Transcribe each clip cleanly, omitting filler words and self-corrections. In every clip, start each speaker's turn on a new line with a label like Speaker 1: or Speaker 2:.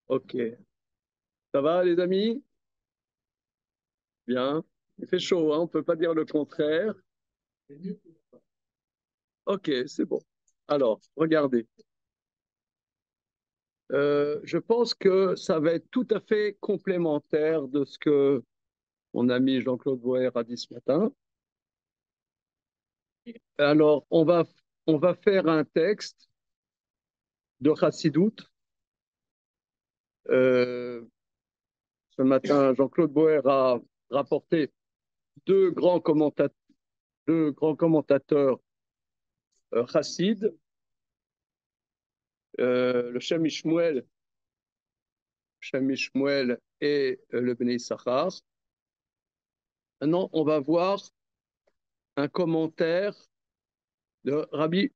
Speaker 1: Ok. Ça va, les amis? Bien. Il fait chaud, hein, on ne peut pas dire le contraire. Ok, c'est bon. Alors, regardez. Je pense que ça va être tout à fait complémentaire de ce que mon ami Jean-Claude Boer a dit ce matin. Alors, on va faire un texte de Chassidoute. Euh, Ce matin, Jean-Claude Boer a rapporté deux grands commentateurs, deux grands commentateurs chassides, le Shem Shmuel et le Bnei Issachar. Maintenant, on va voir un commentaire de Rabbi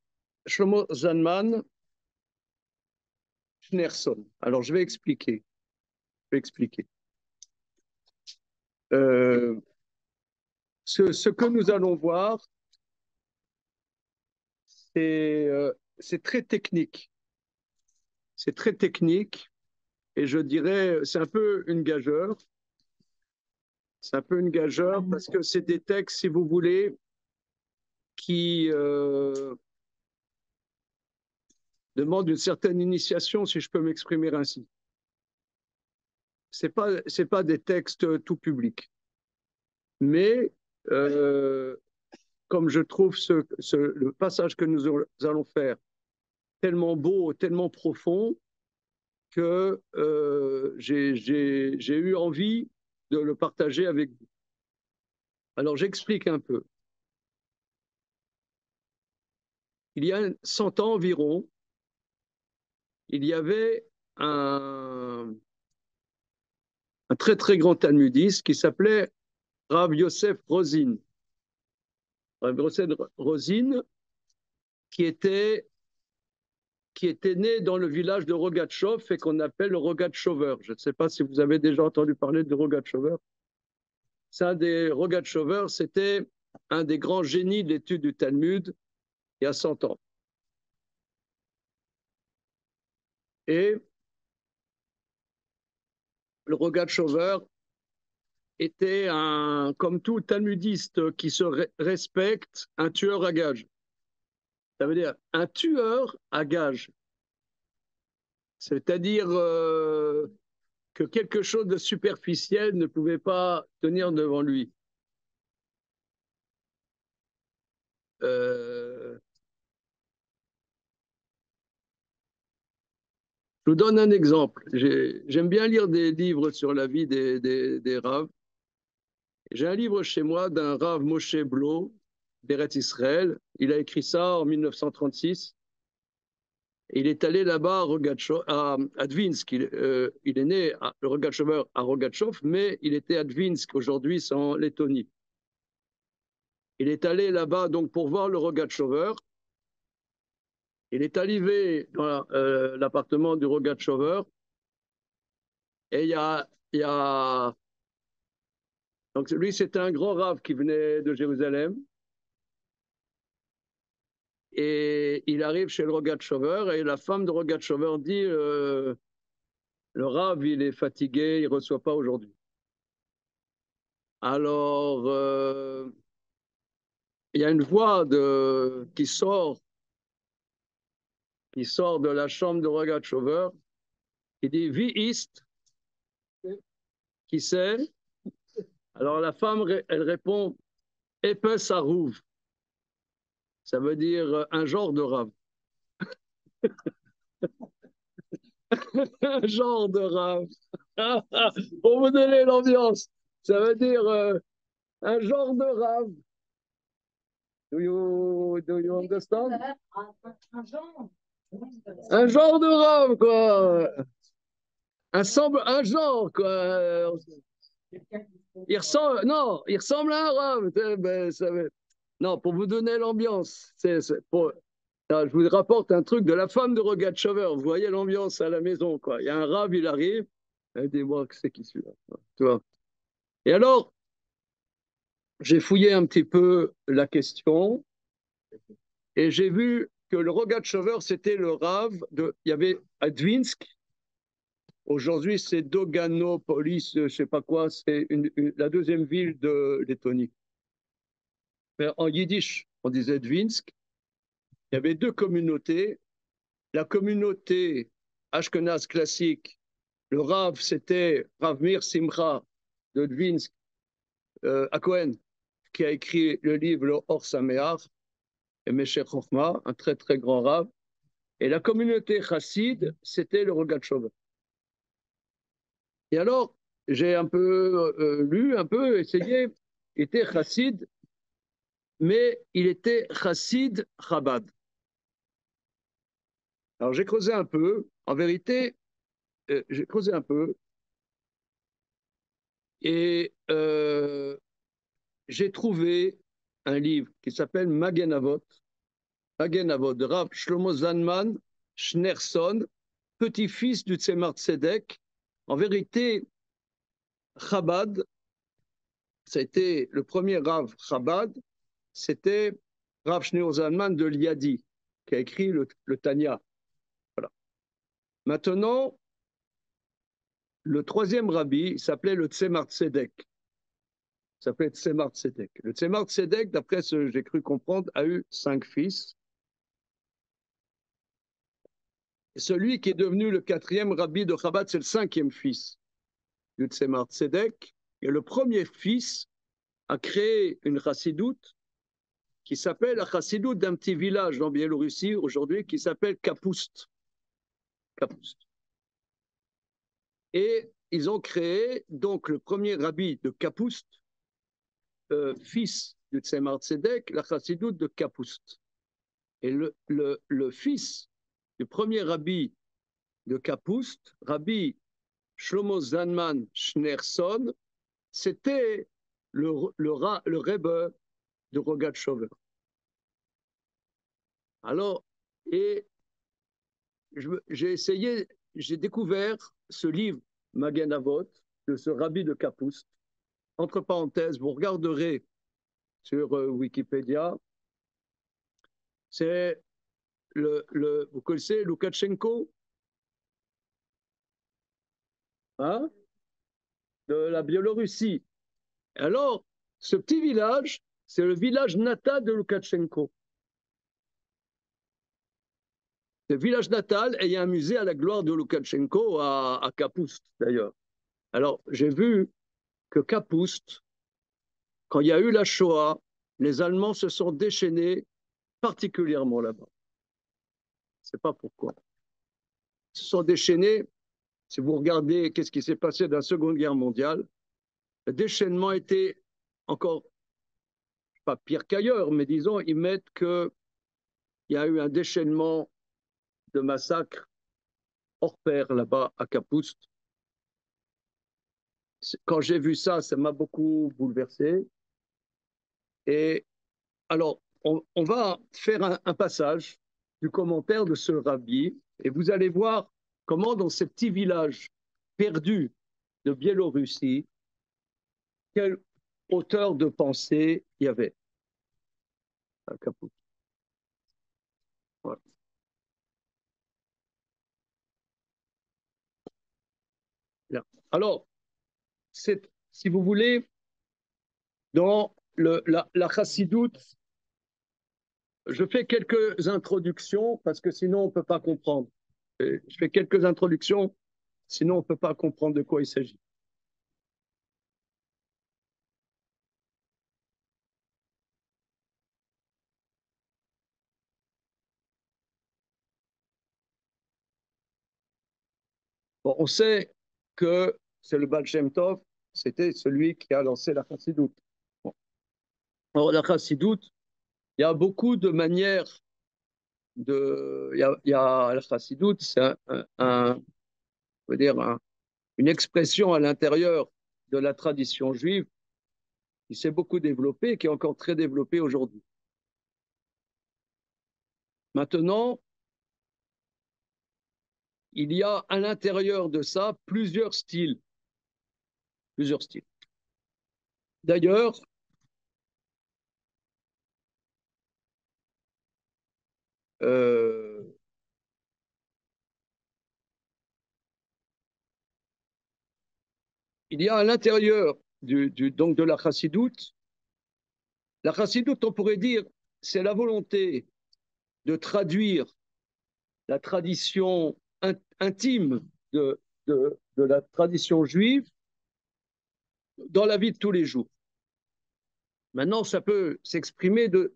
Speaker 1: Shlomo Zalman Schneerson. Alors, je vais expliquer. Je vais expliquer. Euh, ce que nous allons voir, c'est très technique. C'est très technique et je dirais, c'est un peu une gageure. C'est un peu une gageure parce que c'est des textes, si vous voulez, qui demandent une certaine initiation, si je peux m'exprimer ainsi. C'est pas des textes tout publics. Mais euh, comme je trouve le passage que nous allons faire tellement beau, tellement profond, que j'ai eu envie de le partager avec vous. Alors j'explique un peu. Il y a 100 ans environ, il y avait un très très grand talmudiste qui s'appelait Rav Yosef Rosin. Rav Yosef Rosin qui était, qui était né dans le village de Rogatchov et qu'on appelle le Rogatchover. Je ne sais pas si vous avez déjà entendu parler de Rogatchover. C'est un des Rogatchover, c'était un des grands génies de l'étude du Talmud il y a 100 ans. Et le Rogatchover était comme tout talmudiste qui se respecte, un tueur à gages. Ça veut dire un tueur à gages. C'est-à-dire que quelque chose de superficiel ne pouvait pas tenir devant lui. Euh, je vous donne un exemple. J'aime bien lire des livres sur la vie des raves. J'ai un livre chez moi d'un rave Moshe Blo, d'Eretz Israël. Il a écrit ça en 1936. Il est allé là-bas à Dvinsk. Il est né le Rogatchover à Rogatchov, mais il était à Dvinsk. Aujourd'hui, c'est en Lettonie. Il est allé là-bas donc pour voir le Rogatchover. Il est arrivé dans l'appartement du Rogatchover et donc lui, c'était un grand rave qui venait de Jérusalem. Et il arrive chez le Rogatchover et la femme de Rogatchover dit le rave, il est fatigué, il ne reçoit pas aujourd'hui. Alors, il y a une voix qui sort de la chambre de Rogatchover, qui dit Wie ist? Qui c'est? Alors la femme, elle répond Epes Arouv. Ça veut dire un genre de rave. Un genre de rave. Pour vous donner l'ambiance, ça veut dire un genre de rave. Do you understand? Un genre de rave, quoi. Un genre, quoi. Il ressemble à un rave. Non, pour vous donner l'ambiance, je vous rapporte un truc de la femme de Rogatchover. Vous voyez l'ambiance à la maison, quoi. Il y a un rave, il arrive. Dis-moi que c'est qui celui-là, tu vois. Et alors, j'ai fouillé un petit peu la question et j'ai vu que le Rogatchover, c'était le rave il y avait à Dvinsk, Aujourd'hui, c'est Doganopolis, je ne sais pas quoi, c'est la deuxième ville de Lettonie. Mais en yiddish, on disait Dvinsk. Il y avait deux communautés. La communauté ashkenaz classique, le Rav, c'était Rav Mir Simcha de Dvinsk, à Cohen, qui a écrit le livre Le Or Sameach et Meshech Chochma, un très très grand Rav. Et la communauté chassid, c'était le Rogatchover. Et alors, j'ai un peu lu, un peu essayé, il était chassid, mais il était chassid Chabad. Alors j'ai creusé un peu, en vérité, j'ai creusé un peu, et j'ai trouvé un livre qui s'appelle Magen Avot, de Rav Shlomo Zalman Schneerson, petit-fils du Tzemar Tzedek. En vérité, Chabad, ça a été le premier Rav Chabad, c'était Rav Shneor Zalman de Liadi, qui a écrit le Tanya. Voilà. Maintenant, le troisième rabbi s'appelait le Tzemar Tzedek. S'appelait Tzemar Tzedek. Le Tzemar Tzedek, d'après ce que j'ai cru comprendre, a eu 5 fils. Celui qui est devenu le quatrième rabbi de Chabad, c'est le cinquième fils du Tzemar Tzedek. Et le premier fils a créé une chassidoute qui s'appelle la chassidoute d'un petit village en Biélorussie aujourd'hui qui s'appelle Kapoust. Kapoust. Et ils ont créé donc le premier rabbi de Kapoust, fils du Tzemar Tzedek, la chassidoute de Kapoust. Et le fils du premier rabbi de Kapoust, Rabbi Shlomo Zalman Schneerson, c'était le Rebbe de Rogatchover. Alors, et j'ai essayé, j'ai découvert ce livre, Magen Avot, de ce rabbi de Kapoust. Entre parenthèses, vous regarderez sur Wikipédia, c'est vous connaissez Loukachenko, hein, de la Biélorussie. Alors, ce petit village, c'est le village natal de Loukachenko. Le village natal, et il y a un musée à la gloire de Loukachenko à Kapoust, d'ailleurs. Alors, j'ai vu que Kapoust, quand il y a eu la Shoah, les Allemands se sont déchaînés particulièrement là-bas. Je ne sais pas pourquoi. Ils se sont déchaînés. Si vous regardez qu'est-ce qui s'est passé dans la Seconde Guerre mondiale, le déchaînement était encore pas pire qu'ailleurs, mais disons, ils mettent qu'il y a eu un déchaînement de massacres hors pair là-bas à Kapoust. Quand j'ai vu ça, ça m'a beaucoup bouleversé. Et alors, on va faire un passage du commentaire de ce rabbi, et vous allez voir comment dans ces petits villages perdus de Biélorussie, quelle hauteur de pensée il y avait à Kapoust. Voilà. Bien. Alors, si vous voulez, dans la chassidoute, je fais quelques introductions parce que sinon on ne peut pas comprendre. Je fais quelques introductions, sinon on ne peut pas comprendre de quoi il s'agit. Bon, on sait que c'est le Baal Shem Tov, c'était celui qui a lancé la chassidoute. Bon. Alors la chassidoute, il y a beaucoup de manières il y a la chassidoute, c'est on va dire une expression à l'intérieur de la tradition juive qui s'est beaucoup développée et qui est encore très développée aujourd'hui. Maintenant, il y a à l'intérieur de ça plusieurs styles. Plusieurs styles. D'ailleurs, euh, il y a à l'intérieur donc de la chassidoute. La chassidoute, on pourrait dire, c'est la volonté de traduire la tradition intime de la tradition juive dans la vie de tous les jours. Maintenant, ça peut s'exprimer de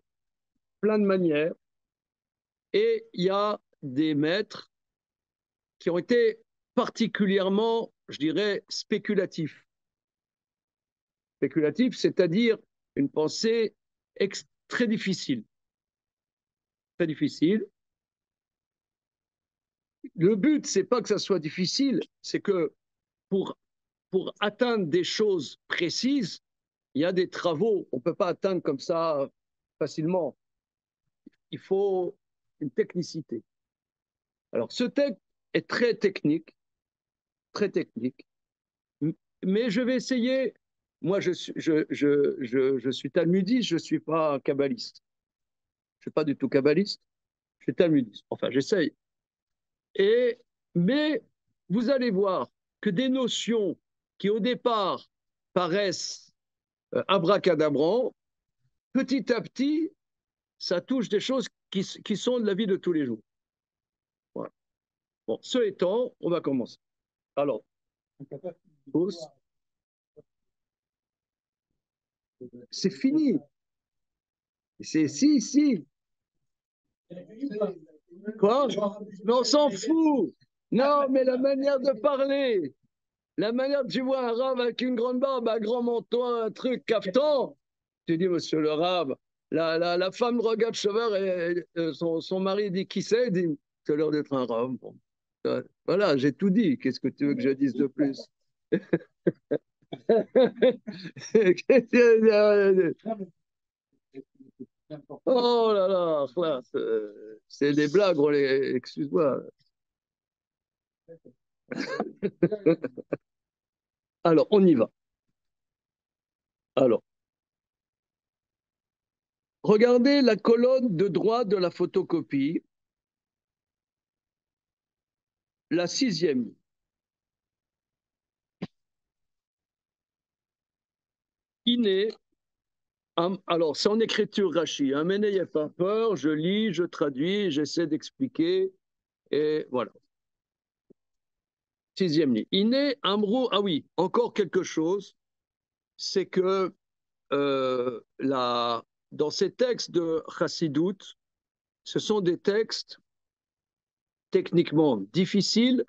Speaker 1: plein de manières et il y a des maîtres qui ont été particulièrement, je dirais, spéculatifs. Spéculatifs, c'est-à-dire une pensée très difficile. Très difficile. Le but, c'est pas que ça soit difficile, c'est que pour, pour atteindre des choses précises, il y a des travaux. On ne peut pas atteindre comme ça facilement. Il faut une technicité. Alors, ce texte est très technique, mais je vais essayer. Moi, je suis talmudiste, je ne suis pas kabbaliste. Je ne suis pas du tout kabbaliste, je suis talmudiste. Enfin, j'essaye. Mais vous allez voir que des notions qui, au départ, paraissent abracadabrantes, petit à petit, ça touche des choses qui sont de la vie de tous les jours. Voilà. Bon, ce étant, on va commencer. Alors, c'est fini. Si. Quoi? Mais on s'en fout. Non, mais la manière de parler, la manière de tu vois un rave avec une grande barbe, un grand manteau, un truc cafetan. Tu dis, monsieur le rave, la femme regarde Chauver et son mari dit qui c'est? Il dit, c'est l'heure d'être un rave. Bon. Voilà, j'ai tout dit. Qu'est-ce que tu veux que je dise de plus? Oh là, c'est des blagues, excuse-moi. Alors, on y va. Alors, regardez la colonne de droite de la photocopie, la 6e. Iné, alors c'est en écriture Rachi, hein, mais n'ayez pas peur, je lis, je traduis, j'essaie d'expliquer, et voilà. 6e ligne. Iné, Amrou, ah oui, encore quelque chose, c'est que dans ces textes de Chassidoute, ce sont des textes techniquement difficiles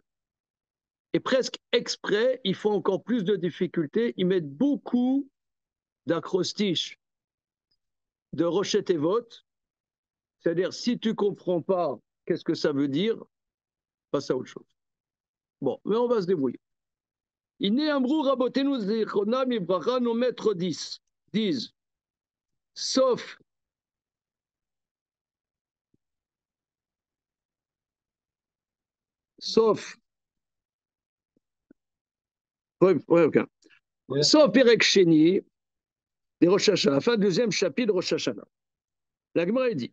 Speaker 1: et presque exprès, ils font encore plus de difficultés, ils mettent beaucoup d'acrostiches, de rochettes et votes, c'est-à-dire si tu ne comprends pas qu'est-ce que ça veut dire, passe à autre chose. Bon, mais on va se débrouiller. Iné Amrou Rabotenu Zichronam Ibracha, nos maîtres disent, sauf okay. Sauf Perek Sheni, des Rosh Hashanah, fin 2e chapitre de Rosh Hashanah. La Gemara dit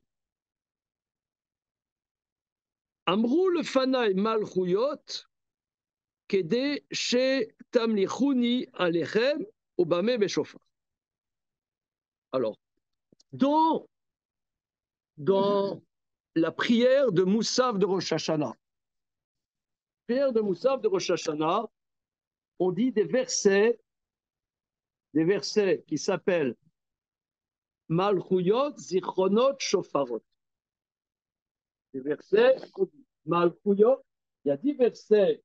Speaker 1: Amrou le Fanaï Malchuyot, Kede She Tamlichuni Alechem, Obame Beshofar. Alors, dans la prière de Moussaf de Rosh Hashanah, prière de Moussaf de Rosh Hashanah, on dit des versets qui s'appellent Malchuyot, Zichronot, Shofarot. Des versets, Malchuyot, il y a 10 versets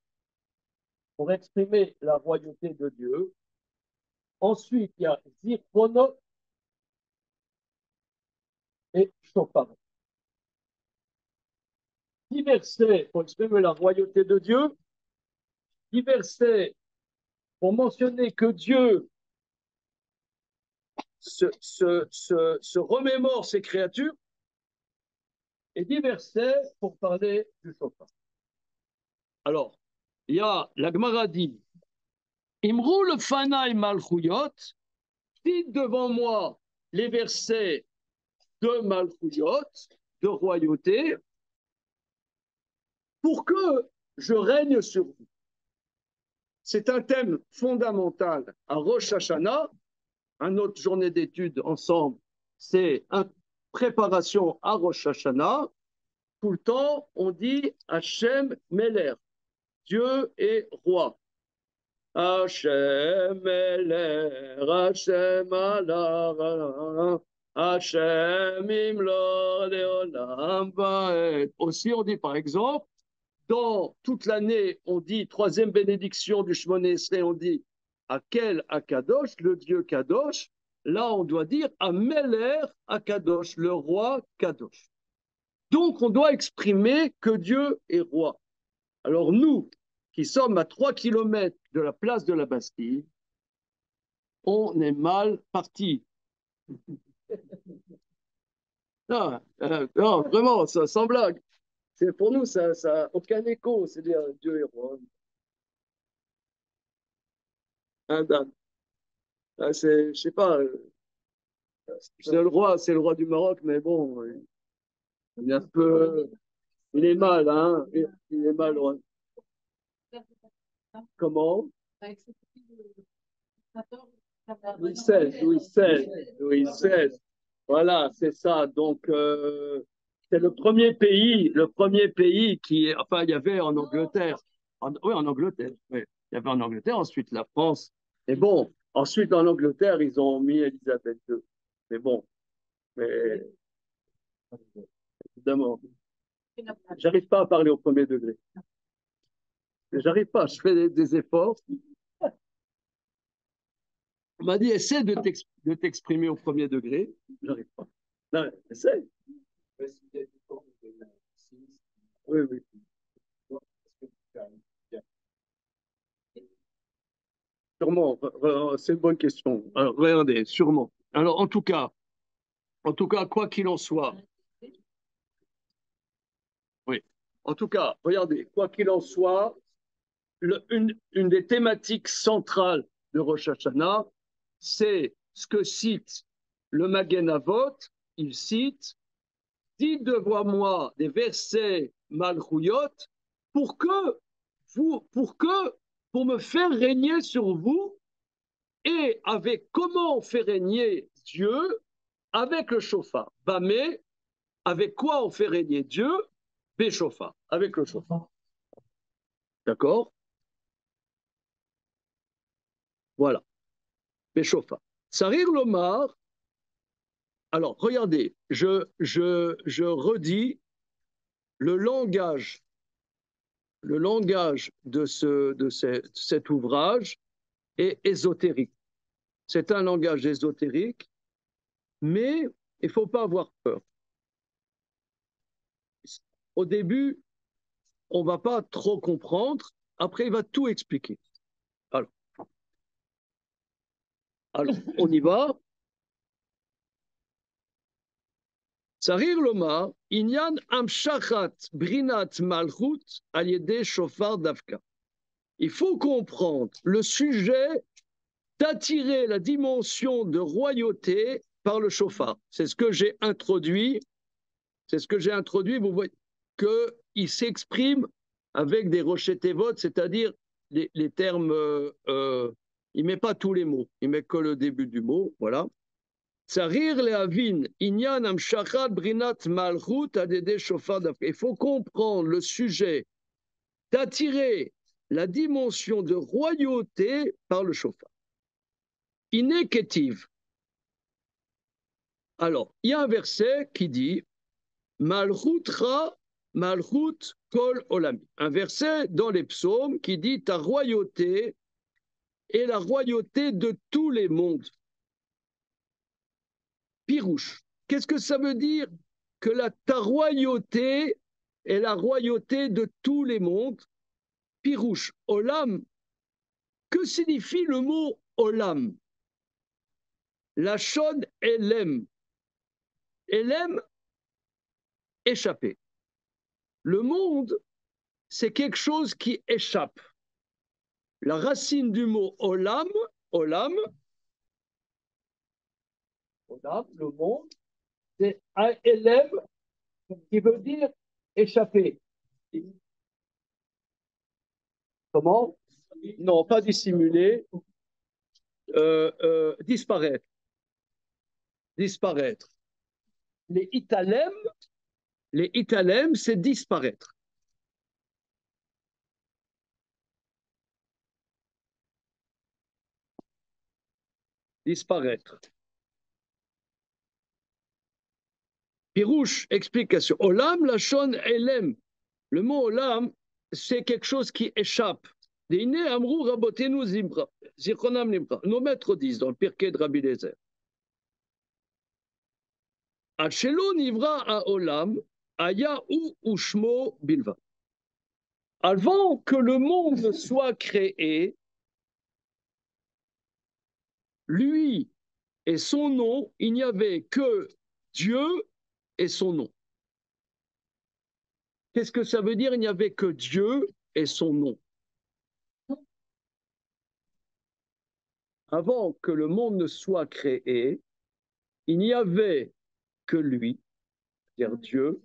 Speaker 1: pour exprimer la royauté de Dieu. Ensuite, il y a Zichronot et Shofarot. 10 versets pour exprimer la royauté de Dieu, 10 versets pour mentionner que Dieu se remémore ses créatures, et 10 versets pour parler du chauffard. Alors, il y a la Gemara dit Imrou le Fanaï Malchuyot, dites devant moi les versets de Malchuyot, de royauté, pour que je règne sur vous. c'est un thème fondamental à Rosh Hashanah. Une autre journée d'études ensemble, c'est une préparation à Rosh Hashanah. Tout le temps, on dit Hachem Meler, Dieu est roi. Hachem Meler, Hachem Allah, Hachem Imlo Leolam Vaed. Aussi, on dit par exemple, dans toute l'année, on dit, troisième bénédiction du Shmoneh Esrei, on dit Akel Akadosh, le Dieu Kadosh. Là, on doit dire Ameler Akadosh, le roi Kadosh. Donc, on doit exprimer que Dieu est roi. Alors, nous, qui sommes à 3 kilomètres de la place de la Bastille, on est mal parti. Non, non, vraiment, ça, sans blague. C'est, pour nous, ça n'a aucun écho. C'est-à-dire, Dieu est roi. Hein, Dan. Je sais pas, c'est le roi du Maroc, mais bon, il est un peu, il est mal, hein, il est mal, ouais. Comment? Louis XVI, Louis XVI, Louis XVI. Voilà, c'est ça. Donc, c'est le premier pays qui, enfin, il y avait en Angleterre. Oui, en Angleterre, oui. Il y avait en Angleterre, ensuite la France. Et bon, ensuite en Angleterre, ils ont mis Elisabeth II. Mais bon, mais évidemment, j'arrive pas à parler au premier degré. J'arrive pas, je fais des efforts. On m'a dit, essaie de t'exprimer au premier degré. J'arrive pas. Non, essaie. Oui, oui. Sûrement, c'est une bonne question. Alors, regardez, sûrement. Alors, en tout cas, quoi qu'il en soit, oui. En tout cas, regardez, quoi qu'il en soit, une des thématiques centrales de Rosh Hashanah, c'est ce que cite le Magen Avot. Il cite, dites devant moi des versets malchouyot pour que pour me faire régner sur vous, et avec comment on fait régner Dieu avec le chauffard. Bamé, avec quoi on fait régner Dieu? Béchauffard, avec le chauffard. D'accord? Voilà, Béchauffard. Sarir Lomar, alors regardez, je redis le langage, de cet ouvrage est ésotérique. C'est un langage ésotérique, mais il ne faut pas avoir peur. Au début, on ne va pas trop comprendre, après, il va tout expliquer. Alors, on y va. Sarir Lomar, Inyan Amshachat Brinat Malchut Aliede Shofar Davka. Il faut comprendre le sujet d'attirer la dimension de royauté par le chauffard. C'est ce que j'ai introduit. C'est ce que j'ai introduit. Vous voyez qu'il s'exprime avec des rochers tévot, c'est-à-dire les termes. Il ne met pas tous les mots, il met que le début du mot. Voilà. Tsarir lehavin inyan amshachat brinat malchut adede shofar d'Afrique. Il faut comprendre le sujet d'attirer la dimension de royauté par le chauffard. Inéquétive. Alors, il y a un verset qui dit Malchutra, Malchut kol olami. Un verset dans les psaumes qui dit ta royauté est la royauté de tous les mondes. Pirouche. Qu'est-ce que ça veut dire que ta royauté est la royauté de tous les mondes? Pirouche, olam. Que signifie le mot olam? La chaude elem. Elem, échappé. Le monde, c'est quelque chose qui échappe. La racine du mot olam, olam, le monde, c'est un elem qui veut dire échapper. Comment? Non, pas dissimuler, disparaître. Disparaître. Les italem, c'est disparaître. Disparaître. Pirouche, explication. Olam, lachon, elem. Le mot olam, c'est quelque chose qui échappe. Nos maîtres disent dans le Pirkei de Rabbi Lezer. Achelo nivra a olam, aya ou ushmo bilva. Avant que le monde soit créé, lui et son nom, il n'y avait que Dieu et son nom. Qu'est-ce que ça veut dire? Il n'y avait que Dieu et son nom. Avant que le monde ne soit créé, il n'y avait que lui, c'est-à-dire Dieu.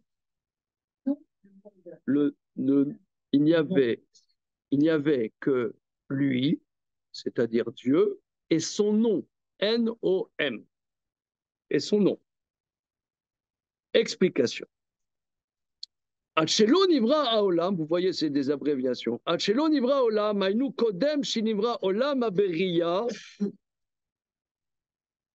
Speaker 1: Il n'y avait que lui, c'est-à-dire Dieu, et son nom, N-O-M, et son nom. Explication. Achelo nivra haolam, vous voyez, c'est des abréviations. Achelo nivra haolam, ainu kodem shinivra olam aberiya,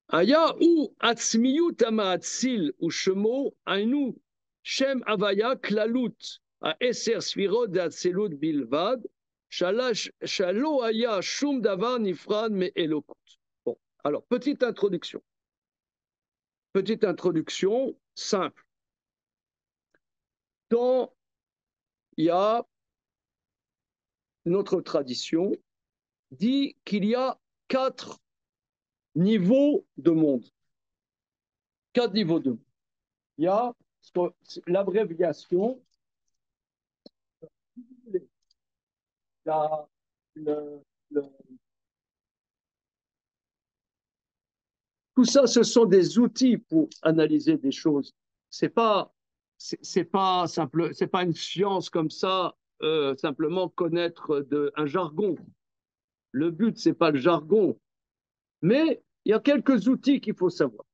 Speaker 1: aya u atzmiyut amaatzil u shemo, ainu shem avaya klalut, a eser sfirot de atzelut bilvad, shalo aya shum davar nifrad me elokut. Bon, alors, petite introduction. Petite introduction simple. Dans, il y a notre tradition dit qu'il y a 4 niveaux de monde. 4 niveaux de monde. Il y a l'abréviation, la, le, le, tout ça, ce sont des outils pour analyser des choses. C'est pas simple, c'est pas une science comme ça, simplement connaître un jargon. Le but, c'est pas le jargon, mais il y a quelques outils qu'il faut savoir.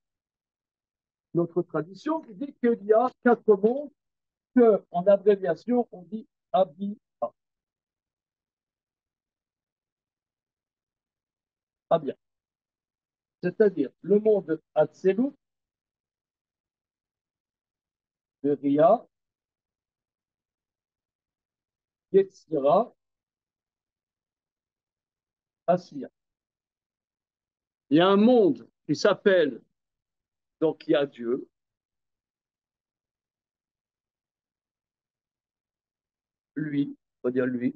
Speaker 1: Notre tradition dit qu'il y a 4 mondes que, en abréviation, on dit Abia. Abia. C'est-à-dire le monde Atselut, de Ria, Yetzira, Asiya. Il y a un monde qui s'appelle, donc il y a Dieu, lui, on va dire lui.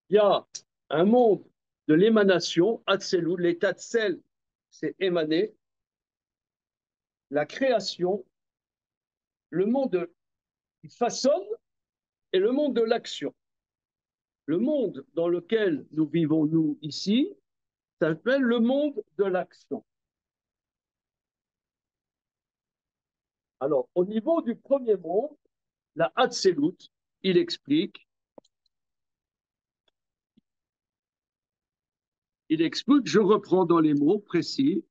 Speaker 1: Il y a un monde de l'émanation, Atselut, l'état de sel, c'est émané, la création, le monde qui façonne et le monde de l'action. Le monde dans lequel nous vivons, nous, ici, s'appelle le monde de l'action. Alors, au niveau du premier monde, la Hatzelut, il explique, je reprends dans les mots précis,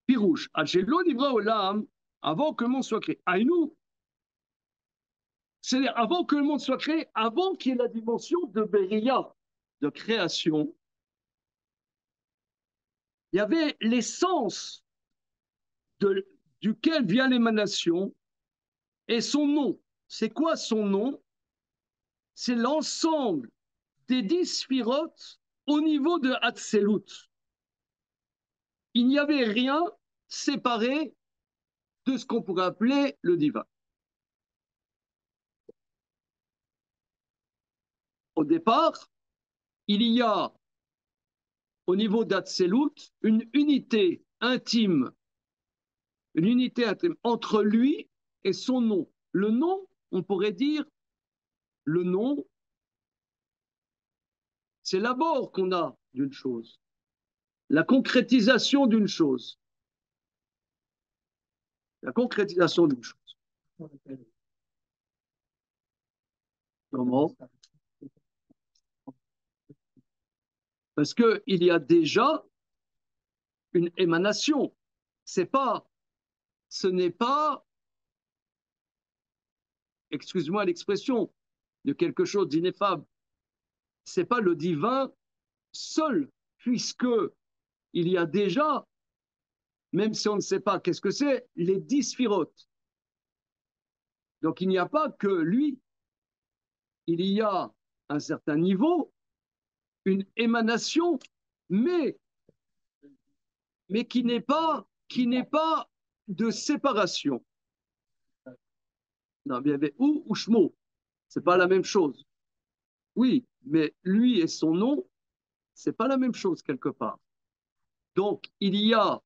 Speaker 1: Pirouche, Hachelo Nivra Olam, avant que le monde soit créé. Aïnou, c'est-à-dire avant que le monde soit créé, avant qu'il y ait la dimension de Beria, de création, il y avait l'essence duquel vient l'émanation et son nom. C'est quoi son nom? C'est l'ensemble des 10 sphirotes au niveau de Hatzelut. Il n'y avait rien séparé de ce qu'on pourrait appeler le divin. Au départ, il y a au niveau d'Hatzelut une unité intime entre lui et son nom. Le nom, on pourrait dire, le nom, c'est l'abord qu'on a d'une chose, la concrétisation d'une chose. La concrétisation d'une chose. Comment? Parce qu'il y a déjà une émanation. C'est pas, ce n'est pas, excuse-moi l'expression, de quelque chose d'ineffable. C'est pas le divin seul, puisque il y a déjà, même si on ne sait pas qu'est-ce que c'est, les 10 sphirotes. Donc il n'y a pas que lui, il y a un certain niveau, une émanation, mais, mais qui n'est pas de séparation. Non, mais il y avait ou Shmo, c'est pas la même chose. Oui, mais lui et son nom, c'est pas la même chose quelque part. Donc il y a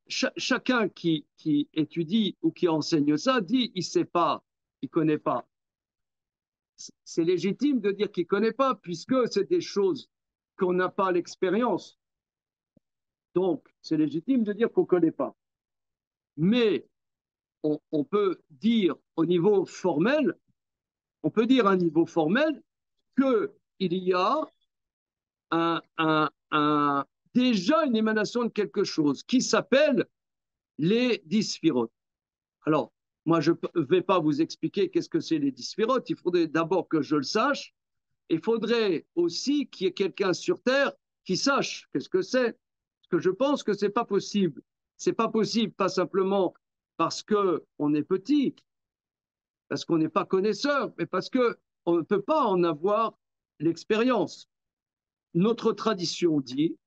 Speaker 1: chacun qui étudie ou qui enseigne ça dit il sait pas, il connaît pas. C'est légitime de dire qu'il connaît pas puisque c'est des choses qu'on n'a pas l'expérience. Donc c'est légitime de dire qu'on connaît pas. Mais on peut dire au niveau formel, on peut dire à un niveau formel qu'il y a déjà une émanation de quelque chose qui s'appelle les 10 sphirotes. Alors, moi, je ne vais pas vous expliquer qu'est-ce que c'est les 10 sphirotes. Il faudrait d'abord que je le sache. Il faudrait aussi qu'il y ait quelqu'un sur Terre qui sache qu'est-ce que c'est. Parce que je pense que ce n'est pas possible. Ce n'est pas possible, pas simplement parce qu'on est petit, parce qu'on n'est pas connaisseur, mais parce qu'on ne peut pas en avoir l'expérience. Notre tradition dit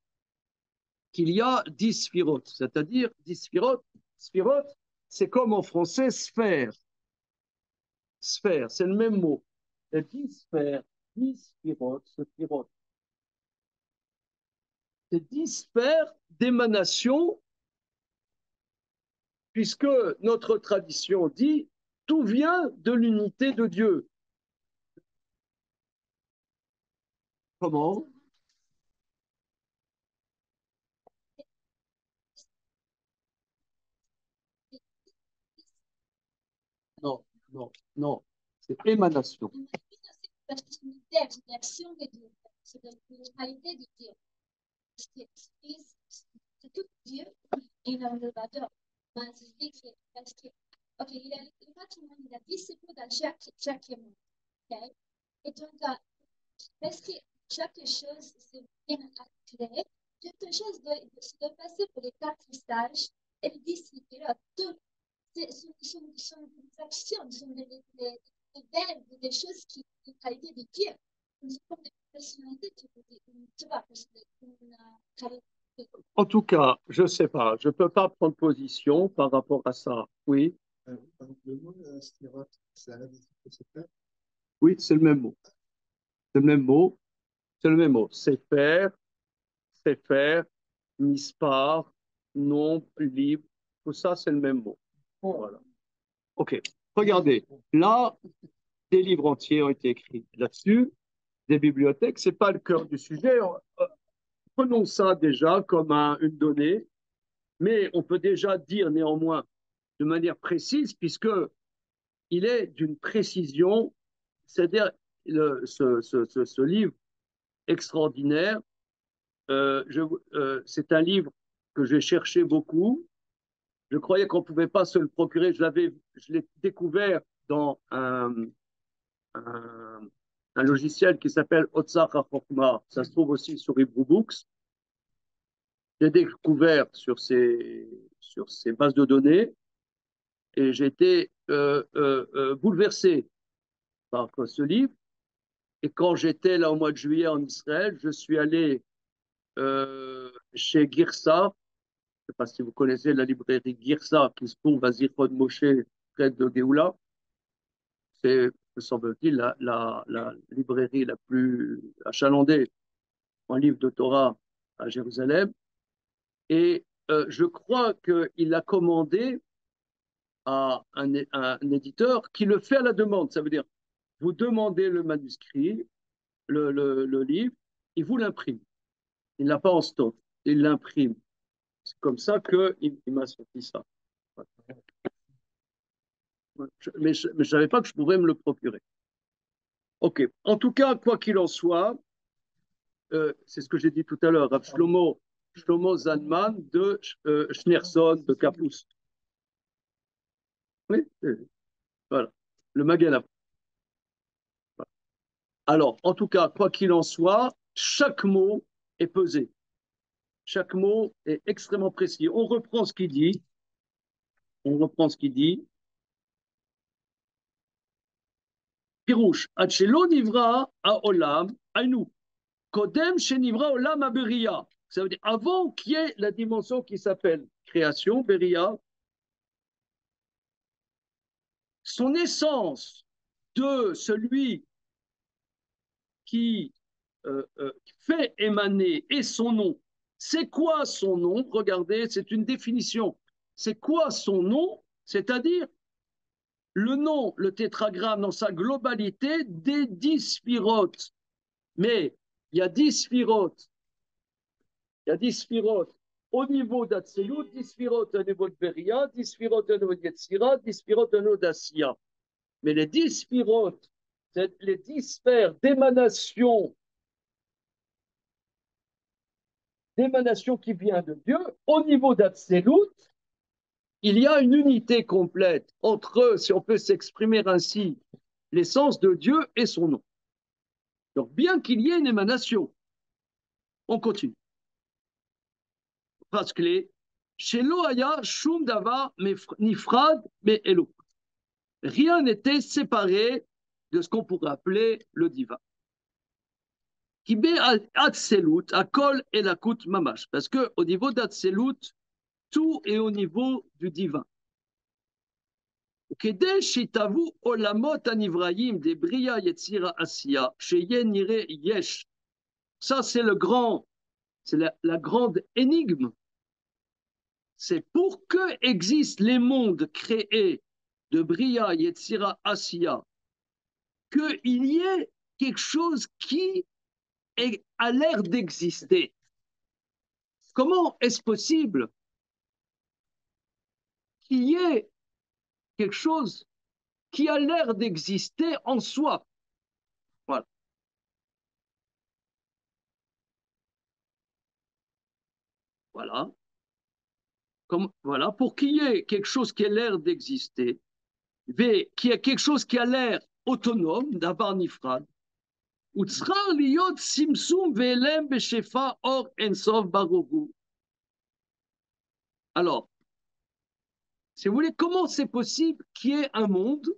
Speaker 1: qu'il y a 10 sphirotes, c'est-à-dire 10 sphirotes. Sphirote, c'est comme en français sphère. Sphère, c'est le même mot. Et 10 sphères, 10 sphirotes, sphirote. C'est 10 sphères d'émanation, puisque notre tradition dit tout vient de l'unité de Dieu. Comment? Non, non, non. C'est émanation.
Speaker 2: Parce que c'est une idée, c'est une action de Dieu, c'est une réalité de Dieu. C'est tout Dieu et l'innovateur. Ben, je dis que parce que, ok, il a pratiquement il a 10 secours dans chaque monde. Okay? Et donc, parce que chaque chose, c'est bien clair, quelque chose doit passer pour les 4 stages et les 10 pilotes. Donc, sont des actions, sont des verbes, des choses qui sont qualité de Dieu. Une forme de personnalité, tu vois, une qualité.
Speaker 1: En tout cas, je ne sais pas, je ne peux pas prendre position par rapport à ça. Oui,
Speaker 3: Le mot Stirat, ça a la différence.
Speaker 1: oui, c'est le même mot. C'est le même mot. C'est le même mot. C'est faire, mispar, nombre, libre. Tout ça, c'est le même mot. Voilà. OK. Regardez. Là, des livres entiers ont été écrits là-dessus. Des bibliothèques, ce n'est pas le cœur du sujet. Prenons ça déjà comme une donnée. Mais on peut déjà dire néanmoins de manière précise, puisqu'il est d'une précision, c'est-à-dire ce livre extraordinaire, c'est un livre que j'ai cherché beaucoup. Je croyais qu'on ne pouvait pas se le procurer. Je l'ai découvert dans un, un logiciel qui s'appelle Otsar HaChokmah. Ça se trouve aussi sur Hebrew Books. J'ai découvert sur ces bases de données et j'ai été bouleversé par ce livre. Et quand j'étais là au mois de juillet en Israël, je suis allé chez Girsa. Je ne sais pas si vous connaissez la librairie Girsa qui se trouve à Zichron Moshe, près de Géoula. C'est, me semble-t-il, la librairie la plus achalandée en livres de Torah à Jérusalem. Et je crois qu'il a commandé à un éditeur qui le fait à la demande. Ça veut dire, vous demandez le manuscrit, le livre, il vous l'imprime. Il ne l'a pas en stock, il l'imprime. C'est comme ça qu'il m'a sorti ça. Mais je ne savais pas que je pouvais me le procurer. OK. En tout cas, quoi qu'il en soit, c'est ce que j'ai dit tout à l'heure, Rav Shlomo Zalman de Schneerson, de Kapus. Oui, voilà. Le Magen. Alors, en tout cas, quoi qu'il en soit, chaque mot est pesé. Chaque mot est extrêmement précis. On reprend ce qu'il dit. On reprend ce qu'il dit. Pirouche, Achelo Nivra Olam, Ainu. Kodem Shenivra Olam Aberia. Ça veut dire avant qu'il y ait la dimension qui s'appelle création, Beria, son essence de celui qui fait émaner et son nom. C'est quoi son nom? Regardez, c'est une définition. C'est quoi son nom? C'est-à-dire le nom, le tétragramme dans sa globalité des 10 sphirotes. Mais il y a 10 sphirotes. Il y a 10 sphirotes au niveau d'Atselut, 10 sphirotes au niveau de Beria, 10 sphirotes au niveau de Yetzira, 10 sphirotes au niveau d'Asiya. Mais les 10 sphirotes, c'est les 10 sphères d'émanation qui vient de Dieu, au niveau d'Atselut, il y a une unité complète entre, si on peut s'exprimer ainsi, l'essence de Dieu et son nom. Donc, bien qu'il y ait une émanation, on continue. Phrase clé, chez Loaya, Shum Dava, Nifrad, mais Elo. Rien n'était séparé de ce qu'on pourrait appeler le divin. Kibé Atselut, Akol et Lakut Mamash. Parce qu'au niveau d'Atselut, tout est au niveau du divin. Kede Shitavu Olamot Anivraïm, des Bria Yetzira Asiya, Sheyen Nire Yesh. Ça, c'est la grande énigme. C'est pour que existent les mondes créés de Bria, Yetzira, Asiya, qu'il y ait quelque chose qui a l'air d'exister. Comment est-ce possible qu'il y ait quelque chose qui a l'air d'exister en soi? Voilà. Voilà. Voilà. Pour qu'il y ait quelque chose qui a l'air d'exister, qu'il y ait quelque chose qui a l'air autonome, d'avar nifrad, alors, si vous voulez, comment c'est possible qu'il y ait un monde?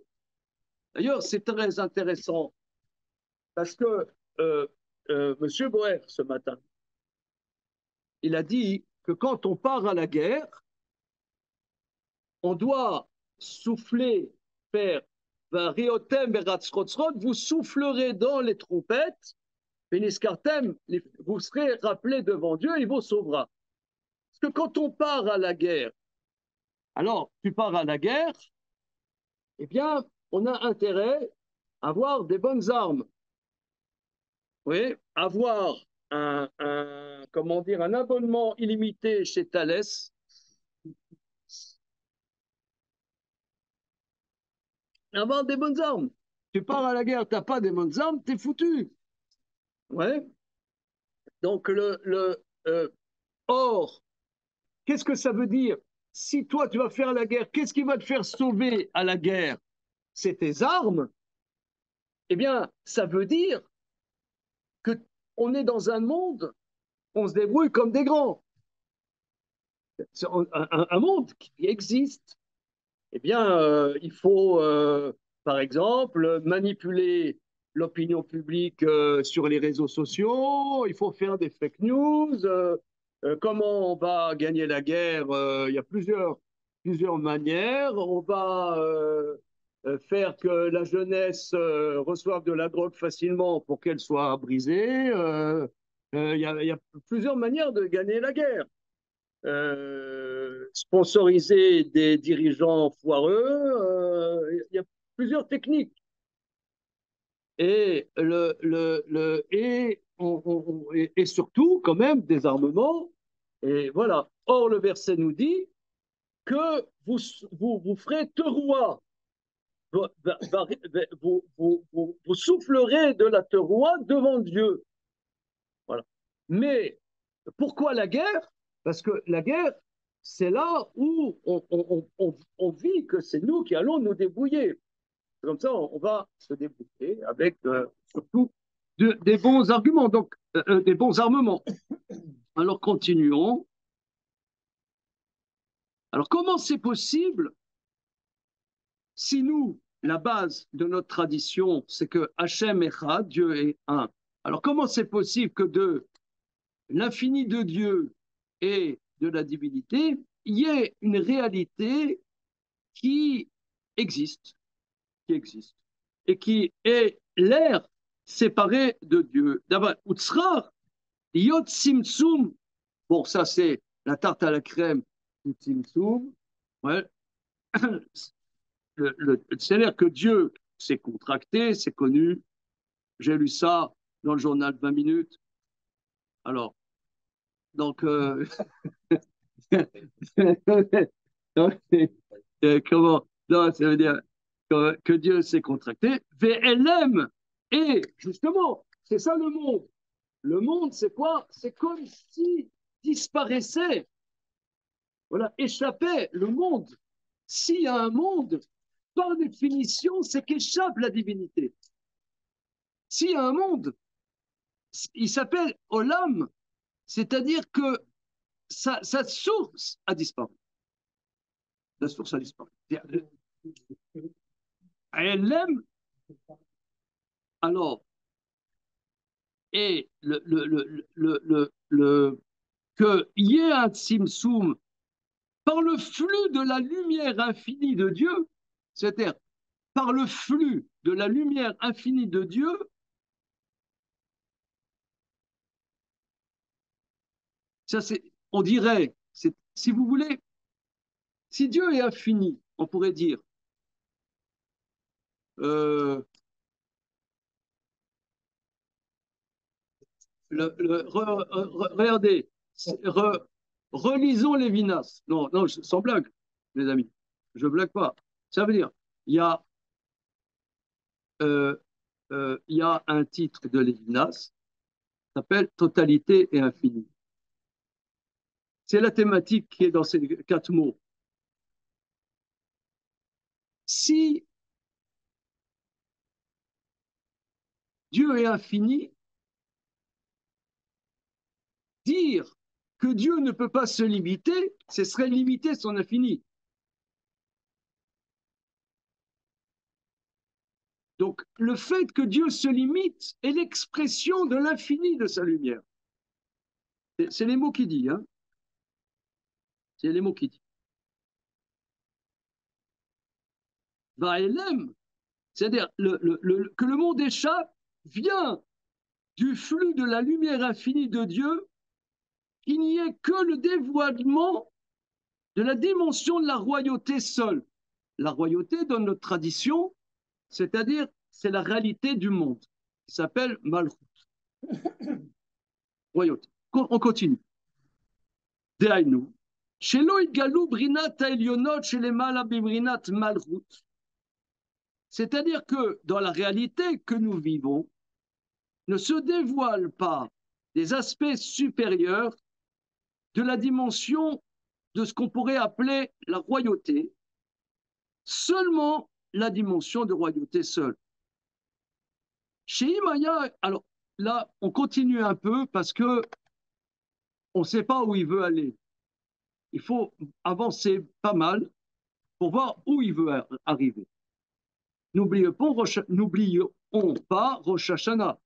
Speaker 1: D'ailleurs, c'est très intéressant parce que M. Boer, ce matin, il a dit que quand on part à la guerre, on doit souffler, faire vous soufflerez dans les trompettes, vous serez rappelés devant Dieu, il vous sauvera. Parce que quand on part à la guerre, alors tu pars à la guerre, eh bien, on a intérêt à avoir des bonnes armes. Oui, avoir comment dire, un abonnement illimité chez Thales. Avoir des bonnes armes. Tu pars à la guerre, tu n'as pas des bonnes armes, tu es foutu. Ouais. Donc, or, qu'est-ce que ça veut dire? Si toi, tu vas faire la guerre, qu'est-ce qui va te faire sauver à la guerre? C'est tes armes. Eh bien, ça veut dire qu'on est dans un monde, on se débrouille comme des grands. C'est un monde qui existe. Eh bien, il faut, par exemple, manipuler l'opinion publique sur les réseaux sociaux, il faut faire des fake news. Comment on va gagner la guerre? Il y a plusieurs manières. On va faire que la jeunesse reçoive de la drogue facilement pour qu'elle soit brisée. Il y a plusieurs manières de gagner la guerre. Sponsoriser des dirigeants foireux, il y a plusieurs techniques. Et, et surtout, quand même, des armements. Et voilà. Or, le verset nous dit que vous ferez teroua. vous soufflerez de la terroir devant Dieu. Voilà. Mais pourquoi la guerre? Parce que la guerre, c'est là où on vit que c'est nous qui allons nous débrouiller. Comme ça, on va se débrouiller avec surtout des bons arguments, donc des bons armements. Alors continuons. Alors comment c'est possible si nous, la base de notre tradition, c'est que Hachem Echad, Dieu est un. Alors comment c'est possible que de l'infini de Dieu et de la divinité, il y ait une réalité qui existe, et qui est l'air séparé de Dieu. D'abord, Utsrar, Yot Simtsum, bon, ça c'est la tarte à la crème du Simtsum, ouais. C'est-à-dire que Dieu s'est contracté, c'est connu, j'ai lu ça dans le journal de 20 minutes. Alors, donc, comment? Non, ça veut dire que Dieu s'est contracté. VLM. Et justement, c'est ça le monde. Le monde, c'est quoi? C'est comme si disparaissait. Voilà, échappait le monde. S'il y a un monde, par définition, c'est qu'échappe la divinité. S'il y a un monde, il s'appelle Olam, c'est-à-dire que sa source a disparu. La source a disparu. Elle l'aime, alors, et qu'il y ait un Tzimtzum par le flux de la lumière infinie de Dieu, c'est-à-dire par le flux de la lumière infinie de Dieu, ça c'est, on dirait, si vous voulez, si Dieu est infini, on pourrait dire, euh, regardez, relisons Lévinas. Non, non, sans blague, les amis. Je ne blague pas. Ça veut dire, il y a, euh, il y a un titre de Lévinas qui s'appelle Totalité et infini. C'est la thématique qui est dans ces 4 mots. Si Dieu est infini, dire que Dieu ne peut pas se limiter, ce serait limiter son infini. Donc, le fait que Dieu se limite est l'expression de l'infini de sa lumière. C'est les mots qu'il dit, hein. C'est les mots qu'il dit. Vaelem, c'est-à-dire que le monde échappe vient du flux de la lumière infinie de Dieu, qu'il n'y ait que le dévoilement de la dimension de la royauté seule. La royauté, dans notre tradition, c'est-à-dire, c'est la réalité du monde, qui s'appelle Malchut. Royauté. On continue. Dehainu. Shelo itgalu brinat ha'elyonot shelemala bibrinat Malchut. C'est-à-dire que dans la réalité que nous vivons, ne se dévoilent pas des aspects supérieurs de la dimension de ce qu'on pourrait appeler la royauté, seulement la dimension de royauté seule. Chez Imaya, alors là, on continue un peu parce que on ne sait pas où il veut aller. Il faut avancer pas mal pour voir où il veut arriver. N'oublions pas Rosh Hashanah.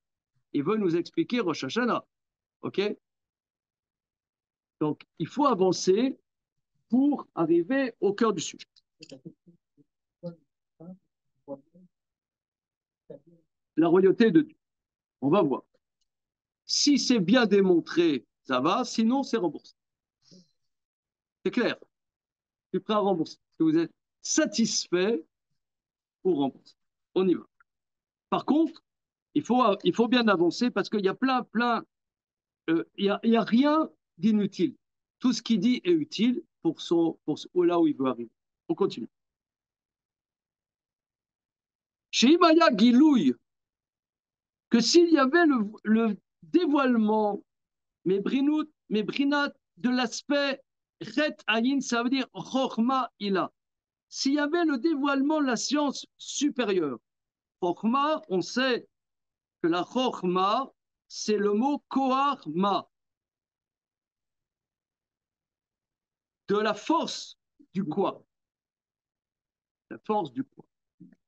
Speaker 1: Il veut nous expliquer Rosh Hashanah. OK? Donc, il faut avancer pour arriver au cœur du sujet. La royauté de Dieu. On va voir. Si c'est bien démontré, ça va. Sinon, c'est remboursé. C'est clair. Je suis prêt à rembourser. Si vous êtes satisfait pour rembourser. On y va. Par contre, il faut bien avancer parce qu'il y a il y a rien d'inutile. Tout ce qu'il dit est utile pour là où il veut arriver. On continue. Chez Imaya Gilouï, que s'il y avait le dévoilement, mais brinat de l'aspect Ret Ayin, ça veut dire Chochma Ila. S'il y avait le dévoilement de la science supérieure, Chochma, on sait que la Chochma, c'est le mot Kohar Ma, de la force du quoi. La force du quoi.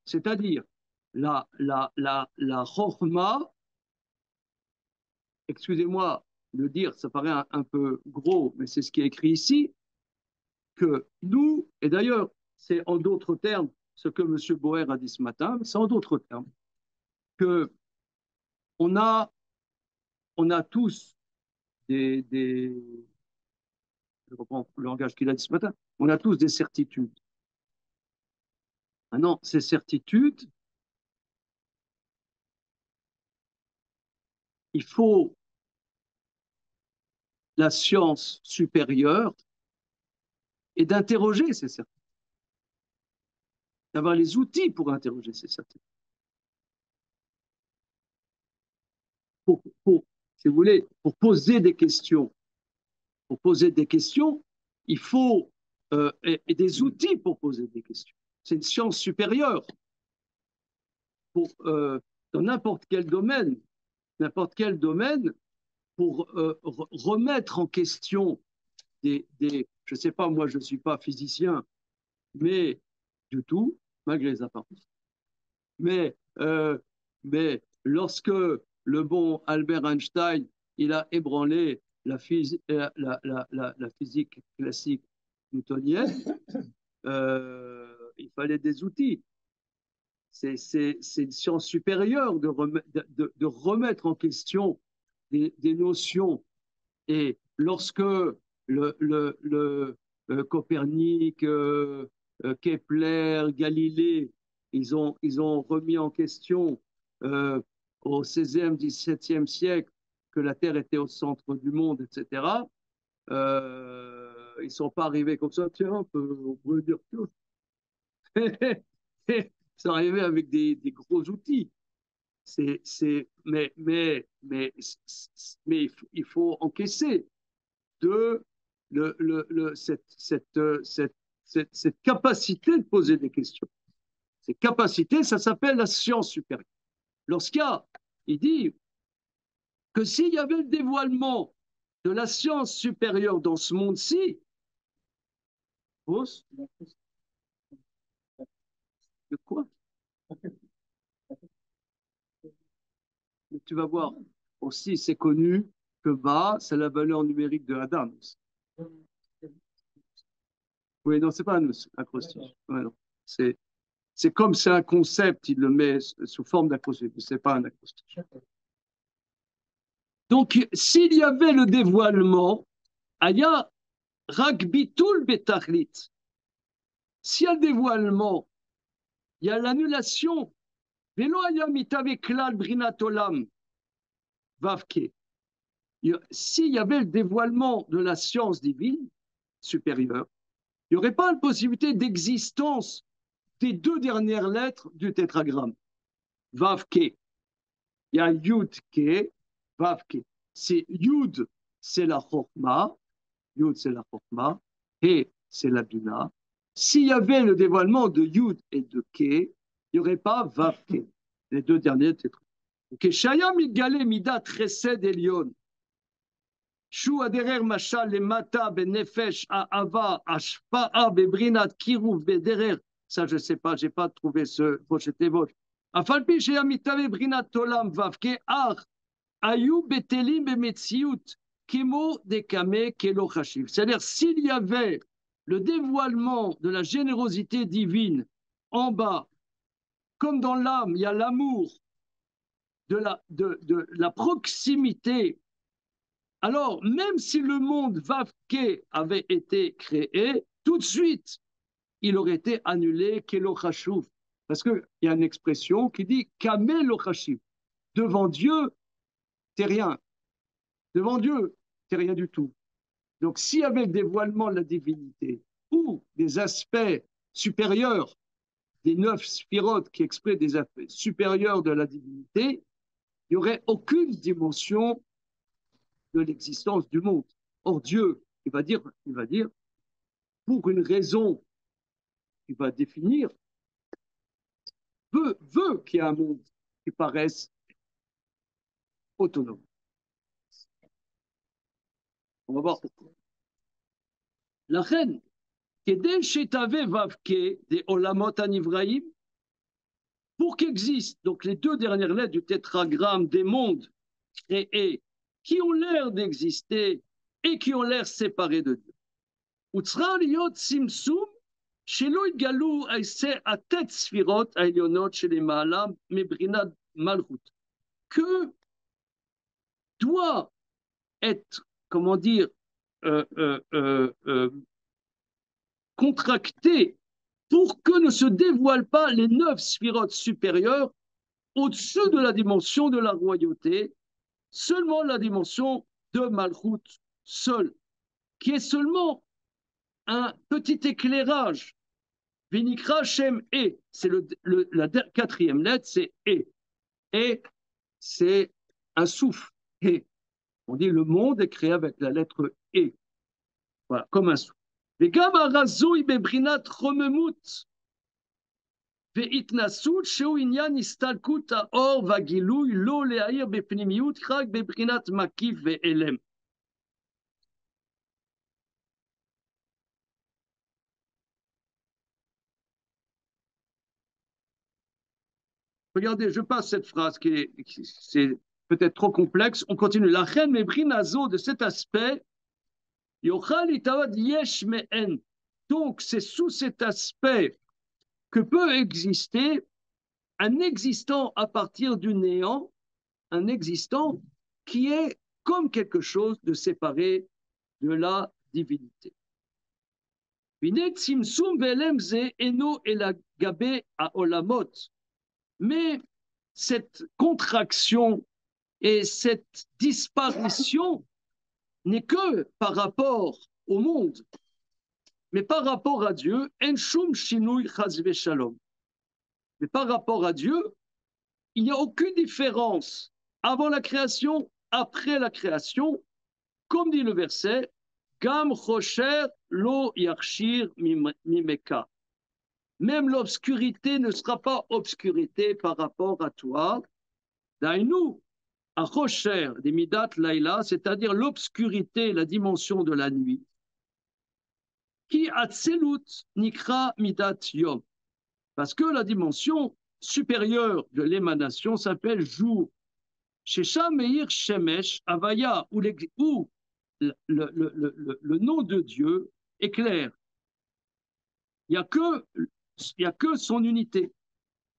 Speaker 1: C'est-à-dire, la Chochma, excusez-moi de dire, ça paraît un peu gros, mais c'est ce qui est écrit ici, que nous, et d'ailleurs, c'est en d'autres termes ce que M. Boer a dit ce matin, c'est en d'autres termes, que on a tous je reprends le langage qu'il a dit ce matin, on a tous des certitudes. Maintenant, ces certitudes, il faut la science supérieure et d'interroger ces certitudes, d'avoir les outils pour interroger ces certitudes. Si vous voulez, pour poser des questions, il faut et des outils pour poser des questions. C'est une science supérieure. Dans n'importe quel domaine, pour remettre en question je ne sais pas, moi je ne suis pas physicien, mais du tout, malgré les apparences. Mais lorsque le bon Albert Einstein, il a ébranlé la physique classique newtonienne, il fallait des outils. C'est une science supérieure de remettre en question des notions. Et lorsque Copernic, Kepler, Galilée, ils ont remis en question au XVIe, XVIIe siècle que la Terre était au centre du monde, etc. Ils ne sont pas arrivés comme ça, tiens, on peut dire que. Ils sont arrivés avec des gros outils. Mais il faut encaisser cette capacité de poser des questions. Cette capacité, ça s'appelle la science supérieure. Il dit que s'il y avait le dévoilement de la science supérieure dans ce monde-ci, de quoi? Tu vas voir aussi, c'est connu que bas, c'est la valeur numérique de Adam. Oui, non, c'est pas un acrostiche. Ouais, c'est comme c'est un concept, il le met sous forme d'acrostiche, mais c'est pas un acrostiche. Donc, s'il y avait le dévoilement, aya ragbitul betachlit. S'il y a le dévoilement, il y a l'annulation. Velo aya mitave klal brinatolam vavke. S'il y avait le dévoilement de la science divine supérieure, il n'y aurait pas de possibilité d'existence des deux dernières lettres du tétragramme. Vavke. Il y a Yud Ke, Vavke. C'est Yud, c'est la Chokma. Yud, c'est la Chokma. He, c'est la Bina. S'il y avait le dévoilement de Yud et de Ke, il n'y aurait pas Vavke. Les deux derniers tétragrammes. Keshaya migale midat chesed elion. Shu aderer mashal le mata benefesh ava ashpa'a bebrinat kiruv bederer. Ça, je ne sais pas, je n'ai pas trouvé ce pocheté-voche. Afalpi chez Amitave brinat olam vavke ar ayu betelim bemetziut kemo dekame kelo chashiv. C'est-à-dire, s'il y avait le dévoilement de la générosité divine en bas, comme dans l'âme, il y a l'amour de la proximité. Alors, même si le monde Vavke avait été créé, tout de suite, il aurait été annulé Kelo Chashuv. Parce qu'il y a une expression qui dit Kamel lo Chashiv. Devant Dieu, t'es rien. Devant Dieu, t'es rien du tout. Donc, s'il y avait le dévoilement de la divinité ou des aspects supérieurs des 9 sphirotes qui expriment des aspects supérieurs de la divinité, il n'y aurait aucune dimension de l'existence du monde. Or, Dieu, il va dire, pour une raison qu'il va définir, veut qu'il y ait un monde qui paraisse autonome. On va voir pourquoi. La reine, Keden Shetave Vavke des Olamot Anivraïm, pour qu'existent donc les deux dernières lettres du tétragramme des mondes créés qui ont l'air d'exister et qui ont l'air séparés de Dieu. Utsra liot simsum שלא יתגלו התת ספירות העליונות שלמעלה מבחינת מלכות. Que doit être, comment dire, contracté pour que ne se dévoilent pas les 9 sphirotes supérieures au-dessus de la dimension de la royauté, seulement la dimension de Malchut seule, qui est seulement un petit éclairage. Vinikra Shem E, c'est la quatrième lettre, c'est E. E, c'est un souffle. E. On dit le monde est créé avec la lettre E. Voilà, comme un souffle. וגם הרזו היא בבחינת רוממות והתנסות שהוא עניין הסתלקות האור והגילוי לא להאיר בפנימיות רק בבחינת מקיף ואלם. Regardez, je passe cette phrase c'est peut-être trop complexe. On continue. La reine mébrinazo de cet aspect, yochal itawad yesh me'en. Donc, c'est sous cet aspect que peut exister un existant à partir du néant, un existant qui est comme quelque chose de séparé de la divinité. Mais cette contraction et cette disparition n'est que par rapport au monde, mais par rapport à Dieu, en shum shinui chas v'shalom. Mais par rapport à Dieu, il n'y a aucune différence avant la création, après la création, comme dit le verset, Gam chosher lo yarshir mimeka. Même l'obscurité ne sera pas obscurité par rapport à toi. Dainu, à chosher des midat laila, c'est-à-dire l'obscurité, la dimension de la nuit, qui atzelut nikra midat yom. Parce que la dimension supérieure de l'émanation s'appelle jour. Shesha Meir Shemesh Avaya, où le nom de Dieu est clair. Il n'y a que son unité.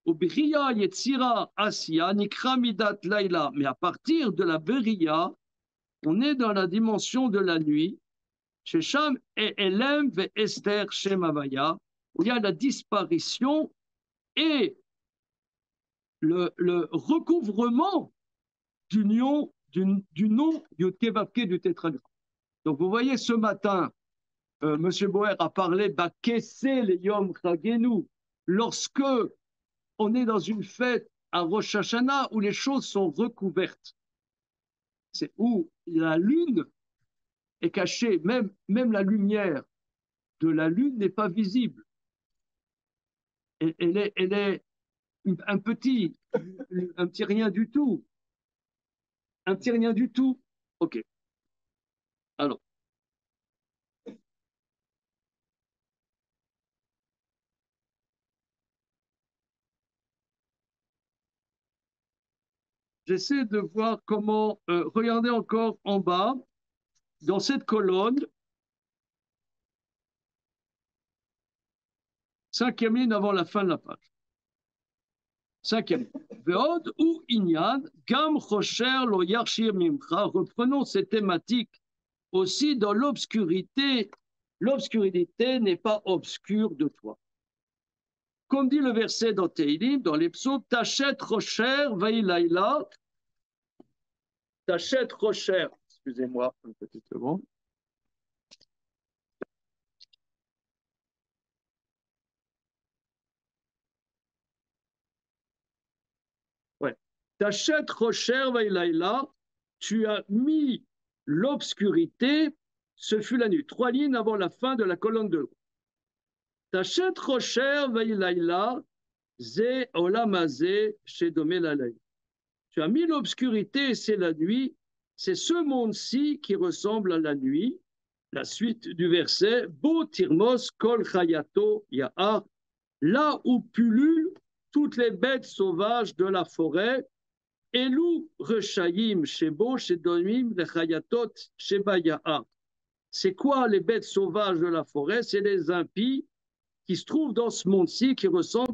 Speaker 1: Obriya Yetzira Asya Nikra Midat Laila. Mais à partir de la Beria, on est dans la dimension de la nuit. Shesham et Elem ve Esther Shem Avaya, où il y a la disparition et le recouvrement du nom du Tevavke du tétragramme. Donc vous voyez ce matin, M. Boer a parlé d'Akesse le Yom Chagenu, lorsque on est dans une fête à Rosh Hashanah où les choses sont recouvertes. C'est où la lune est cachée, même la lumière de la lune n'est pas visible. Elle est un petit rien du tout. Un petit rien du tout. OK. Alors. J'essaie de voir comment. Regardez encore en bas, dans cette colonne, 5e ligne avant la fin de la page. 5e. Veod ou inyan, gam chosher lo yarshir mimcha. Reprenons cette thématique aussi dans l'obscurité. L'obscurité n'est pas obscure de toi. Comme dit le verset dans Teilim, dans les psaumes, Tachet Rocher, Veilaïla, Tachet Rocher, excusez-moi une petite seconde. Ouais. Tachet Rocher Vailaïla, tu as mis l'obscurité, ce fut la nuit. 3 lignes avant la fin de la colonne de l'eau. Tachet Rocher Vailaïla, Ze Olamazé, Shedomé Lalaï. Tu as mis l'obscurité et c'est la nuit. C'est ce monde-ci qui ressemble à la nuit. La suite du verset, Bo Tirmos Kol Chayato Ya'ar, là où pullulent toutes les bêtes sauvages de la forêt, Elou Reshayim Shebo Shedomim Lechayatot Sheba Ya'ar. C'est quoi les bêtes sauvages de la forêt? C'est les impies qui se trouvent dans ce monde-ci qui ressemblent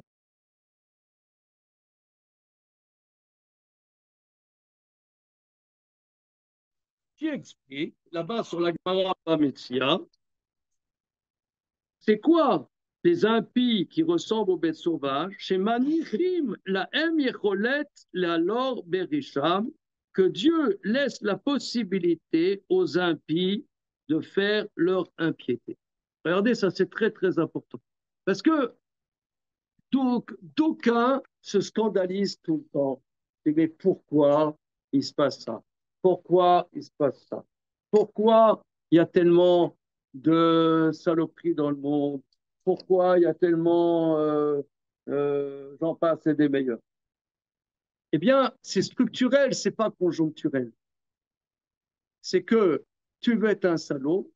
Speaker 1: qui explique, là-bas sur la Gemara Bametzia, c'est quoi les impies qui ressemblent aux bêtes sauvages? Chez Manichim, la M Yecholet, la Lor Berisham, que Dieu laisse la possibilité aux impies de faire leur impiété. Regardez, ça c'est très très important. Parce que d'aucuns se scandalisent tout le temps. Mais pourquoi il se passe ça? Pourquoi il se passe ça? Pourquoi il y a tellement de saloperies dans le monde? Pourquoi il y a tellement, j'en passe, et des meilleurs? Eh bien, c'est structurel, c'est pas conjoncturel. C'est que tu veux être un salaud,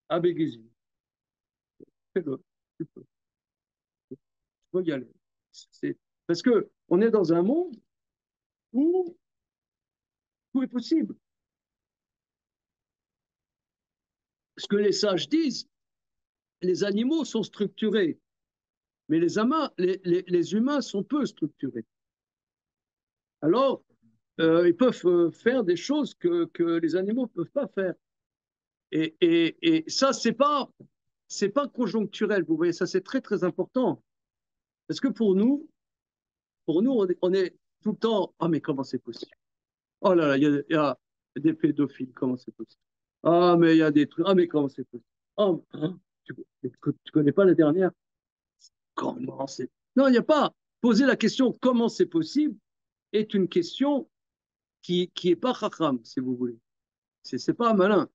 Speaker 1: à Béguésine. Fais-le, tu peux y aller. Parce qu'on est dans un monde où tout est possible. Ce que les sages disent, les animaux sont structurés, mais les humains sont peu structurés. Alors, ils peuvent faire des choses que les animaux ne peuvent pas faire. Et ça, c'est pas conjoncturel, vous voyez, ça c'est très très important. Parce que on est tout le temps, ah mais comment c'est possible? Oh là là, il y a des pédophiles, comment c'est possible? Ah mais il y a des trucs, ah mais comment c'est possible? Oh, hein, tu connais pas la dernière? Comment c'est... Non, il n'y a pas. Poser la question comment c'est possible est une question qui est pas chacham, si vous voulez. C'est pas malin.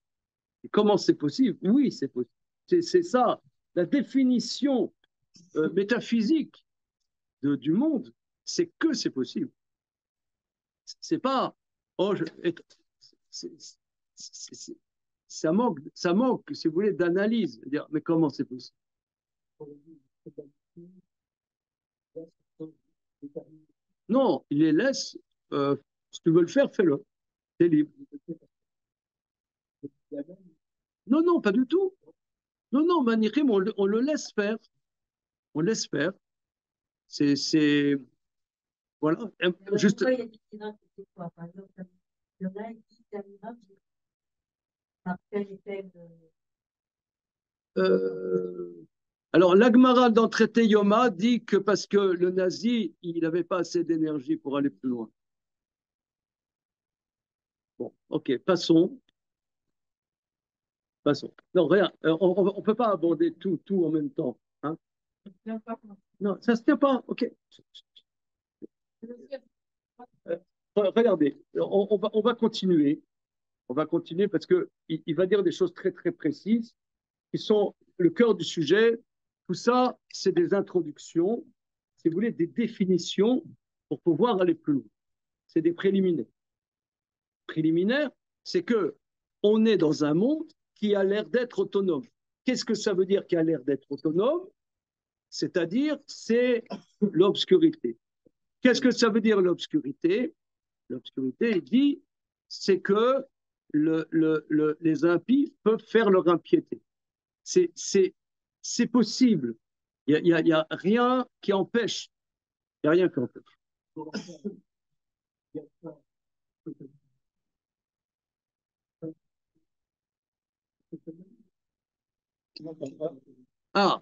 Speaker 1: Et comment c'est possible? Oui, c'est possible. C'est ça, la définition métaphysique du monde, c'est que c'est possible. C'est pas, oh, c'est- c'est- ça manque, si vous voulez, d'analyse. Dire, mais comment c'est possible? Non, il les laisse. Si tu veux le faire, fais-le. T'es libre. Non, non, pas du tout. Non, non, Manichim, on le laisse faire. On laisse faire. C'est, voilà. Juste.
Speaker 4: Pourquoi il y a des miracles des fois? Par exemple, il y en a qui disent qu'un miracle, par tel et tel.
Speaker 1: euh, alors, l'Agmara dans le traité Yoma dit que parce que le nazi, il n'avait pas assez d'énergie pour aller plus loin. Bon, ok, passons. Passons. Non, rien, on ne peut pas aborder tout en même temps. Hein. Non, ça ne se tient pas. Ok. Regardez, on va continuer. On va continuer parce qu'il va dire des choses très, très précises qui sont le cœur du sujet. Tout ça, c'est des introductions, si vous voulez, des définitions pour pouvoir aller plus loin. C'est des préliminaires. Préliminaires, c'est que on est dans un monde qui a l'air d'être autonome. Qu'est-ce que ça veut dire qui a l'air d'être autonome? C'est-à-dire, c'est l'obscurité. Qu'est-ce que ça veut dire l'obscurité? L'obscurité, il dit, c'est que les impies peuvent faire leur impiété. C'est possible. Il y a rien qui empêche. Il n'y a rien qui empêche. Ah,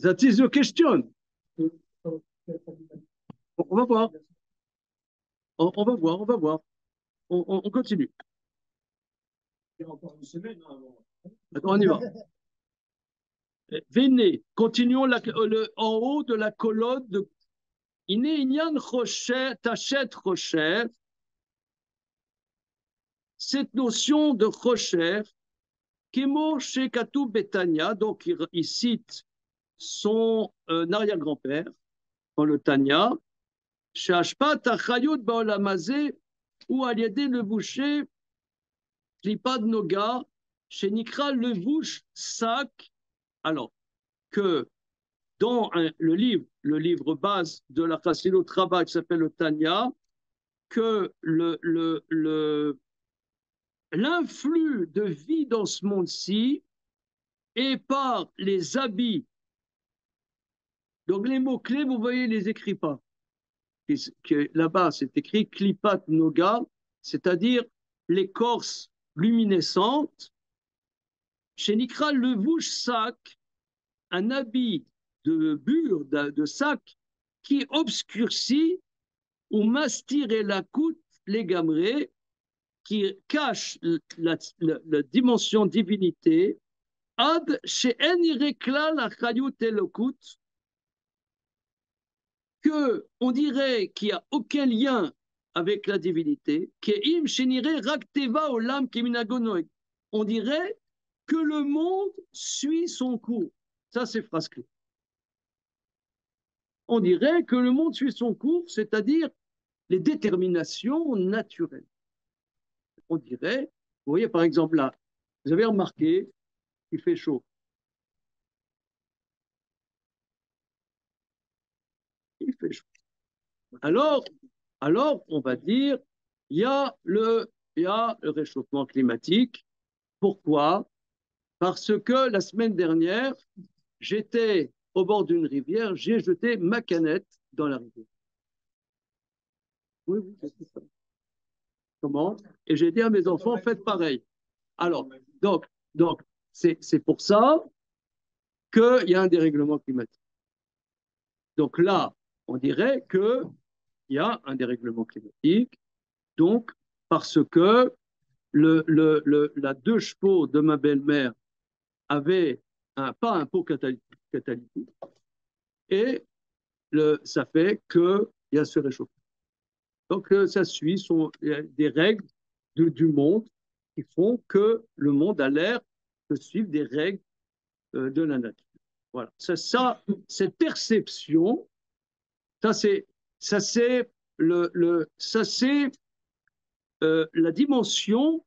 Speaker 1: that is the question. On va voir. On va voir, on va voir. On continue. Attends, on y va. Venez, continuons en haut de la colonne Iné Inyan Rocher, Tachet Rocher, cette notion de Rocher, Kemo Shekatu Betania, donc il cite son arrière-grand-père dans le Tanya, Shashpat Achayut Baolamazé, ou Aliédé le boucher, Klipad Noga, Shenikra le bouche sac, alors que dans le livre base de la Chassidut Rabbah qui s'appelle le Tanya, que l'influx de vie dans ce monde-ci est par les habits. Donc les mots-clés, vous voyez, les écrits pas. Là-bas, c'est écrit Klipat Noga, c'est-à-dire l'écorce luminescente. Chez Nikra, le bouche sac, un habit de bure, de sac, qui obscurcit ou mastir et la coûte les gamrés, qui cache la dimension divinité, ad chez Enirikla la chayut elokut, que on dirait qu'il n'y a aucun lien avec la divinité, keim shenire rakteva olam keminagonoek. On dirait que le monde suit son cours. Ça, c'est phrase clé. On dirait que le monde suit son cours, c'est-à-dire les déterminations naturelles. On dirait, vous voyez par exemple là, vous avez remarqué qu'il fait chaud. Il fait chaud. Alors on va dire, il y a le réchauffement climatique. Pourquoi? Parce que la semaine dernière, j'étais au bord d'une rivière, j'ai jeté ma canette dans la rivière. Oui, c'est ça. Comment? Et j'ai dit à mes enfants, faites pareil. Alors, donc c'est pour ça qu'il y a un dérèglement climatique. Donc là, on dirait qu'il y a un dérèglement climatique, donc parce que la 2 chevaux de ma belle-mère avait pas un pot catalytique, et ça fait qu'il y a ce réchauffement. Donc ça suit des règles du monde qui font que le monde a l'air de suivre des règles de la nature. Voilà. Cette perception, ça c'est la dimension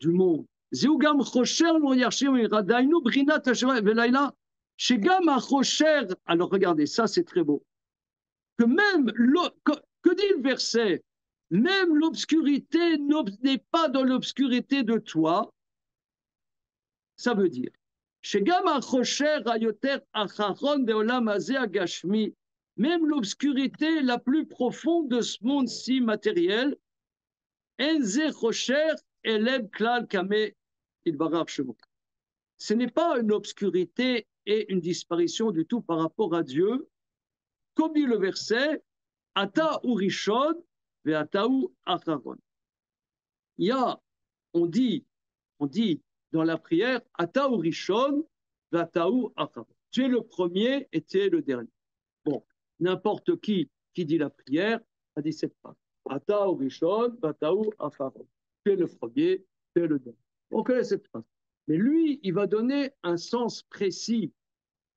Speaker 1: du monde. Zéugam Rocher lo yarshim iradainu brinat hashema velaila shegam Rocher. Alors regardez, ça c'est très beau. Que même que dit le verset? Même l'obscurité n'est pas dans l'obscurité de toi. Ça veut dire même l'obscurité la plus profonde de ce monde-ci matériel, ce n'est pas une obscurité et une disparition du tout par rapport à Dieu. Comme dit le verset, Ata urishon ve'ataou acharon. On dit dans la prière, Ata urishon ve'ataou acharon. Tu es le premier et tu es le dernier. Bon, n'importe qui dit la prière a dit cette phrase. Ata urishon ve'ataou acharon. Tu es le premier, tu es le dernier. On connaît cette phrase. Mais lui, il va donner un sens précis.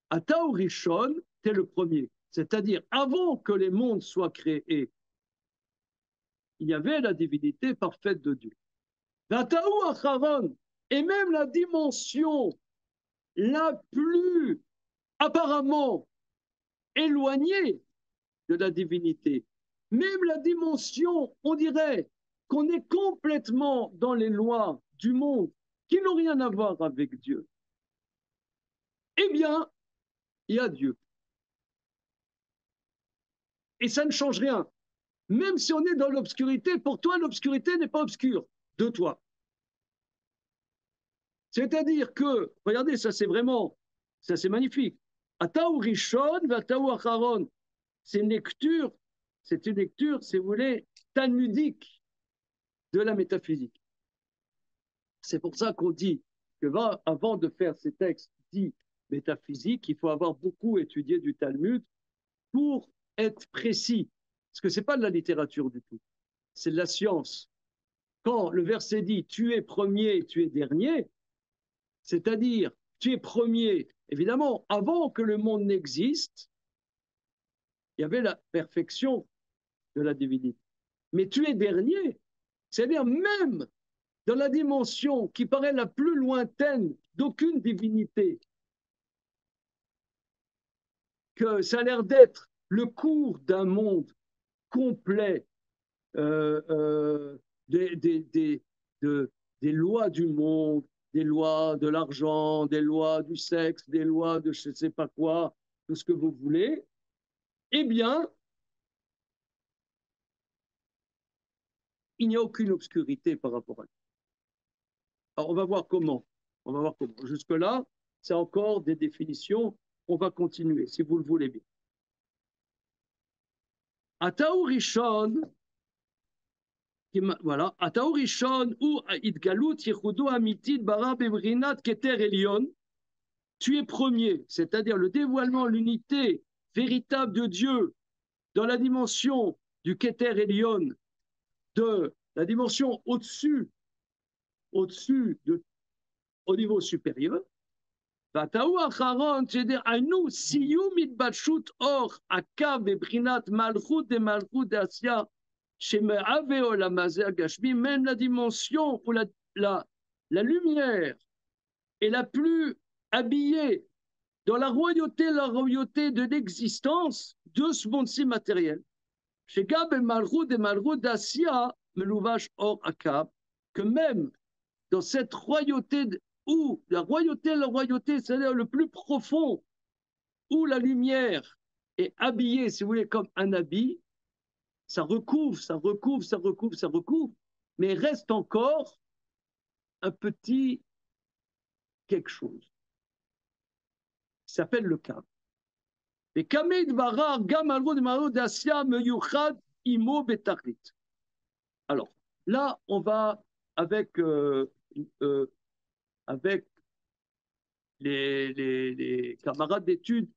Speaker 1: Ata urishon, tu es le premier. C'est-à-dire, avant que les mondes soient créés, il y avait la divinité parfaite de Dieu. Vataou acharon, et même la dimension la plus apparemment éloignée de la divinité, même la dimension, on dirait qu'on est complètement dans les lois du monde qui n'ont rien à voir avec Dieu, eh bien, il y a Dieu. Et ça ne change rien. Même si on est dans l'obscurité, pour toi, l'obscurité n'est pas obscure de toi. C'est-à-dire que, regardez, ça c'est magnifique. Ataou Rishon, Vataou Acharon. C'est une lecture, si vous voulez, talmudique de la métaphysique. C'est pour ça qu'on dit que avant de faire ces textes dits métaphysiques, il faut avoir beaucoup étudié du Talmud pour être précis, parce que ce n'est pas de la littérature du tout, c'est de la science. Quand le verset dit tu es premier, tu es dernier, c'est-à-dire tu es premier, évidemment, avant que le monde n'existe, il y avait la perfection de la divinité. Mais tu es dernier, c'est-à-dire même dans la dimension qui paraît la plus lointaine d'aucune divinité, que ça a l'air d'être le cours d'un monde complet, euh, euh, des, des, des, des lois du monde, des lois de l'argent, des lois du sexe, des lois de je ne sais pas quoi, tout ce que vous voulez, eh bien, il n'y a aucune obscurité par rapport à ça. Alors, on va voir comment. On va voir comment. Jusque-là, c'est encore des définitions. On va continuer, si vous le voulez bien. Ataou Rishon, voilà, Ataou Rishon ou Idgalut Yehudo Amitit Bara Bevrinat Keter Elion, tu es premier, c'est-à-dire le dévoilement, l'unité véritable de Dieu dans la dimension du Keter Elion, de la dimension au-dessus, au niveau supérieur. והטעו האחרון, שדהיינו סיום התבדשות אור הקו בבחינת מלכות דמלכות דעשייה שמהווה עולם הזה הגשמי, même la dimension où la lumière est la plus habillée dans la royauté de l'existence de ce monde-ci matériel. שגם במלכות דמלכות דעשייה מלובש אור הקו, que même dans cette royauté où la royauté, c'est-à-dire le plus profond, où la lumière est habillée, si vous voulez, comme un habit, ça recouvre, mais il reste encore un petit quelque chose qui s'appelle le Kav. Et Kamid Barar, Gamalvo de Maro d'Asia, Meyuchad, Imo Betachlit. Alors, là, on va avec les camarades d'études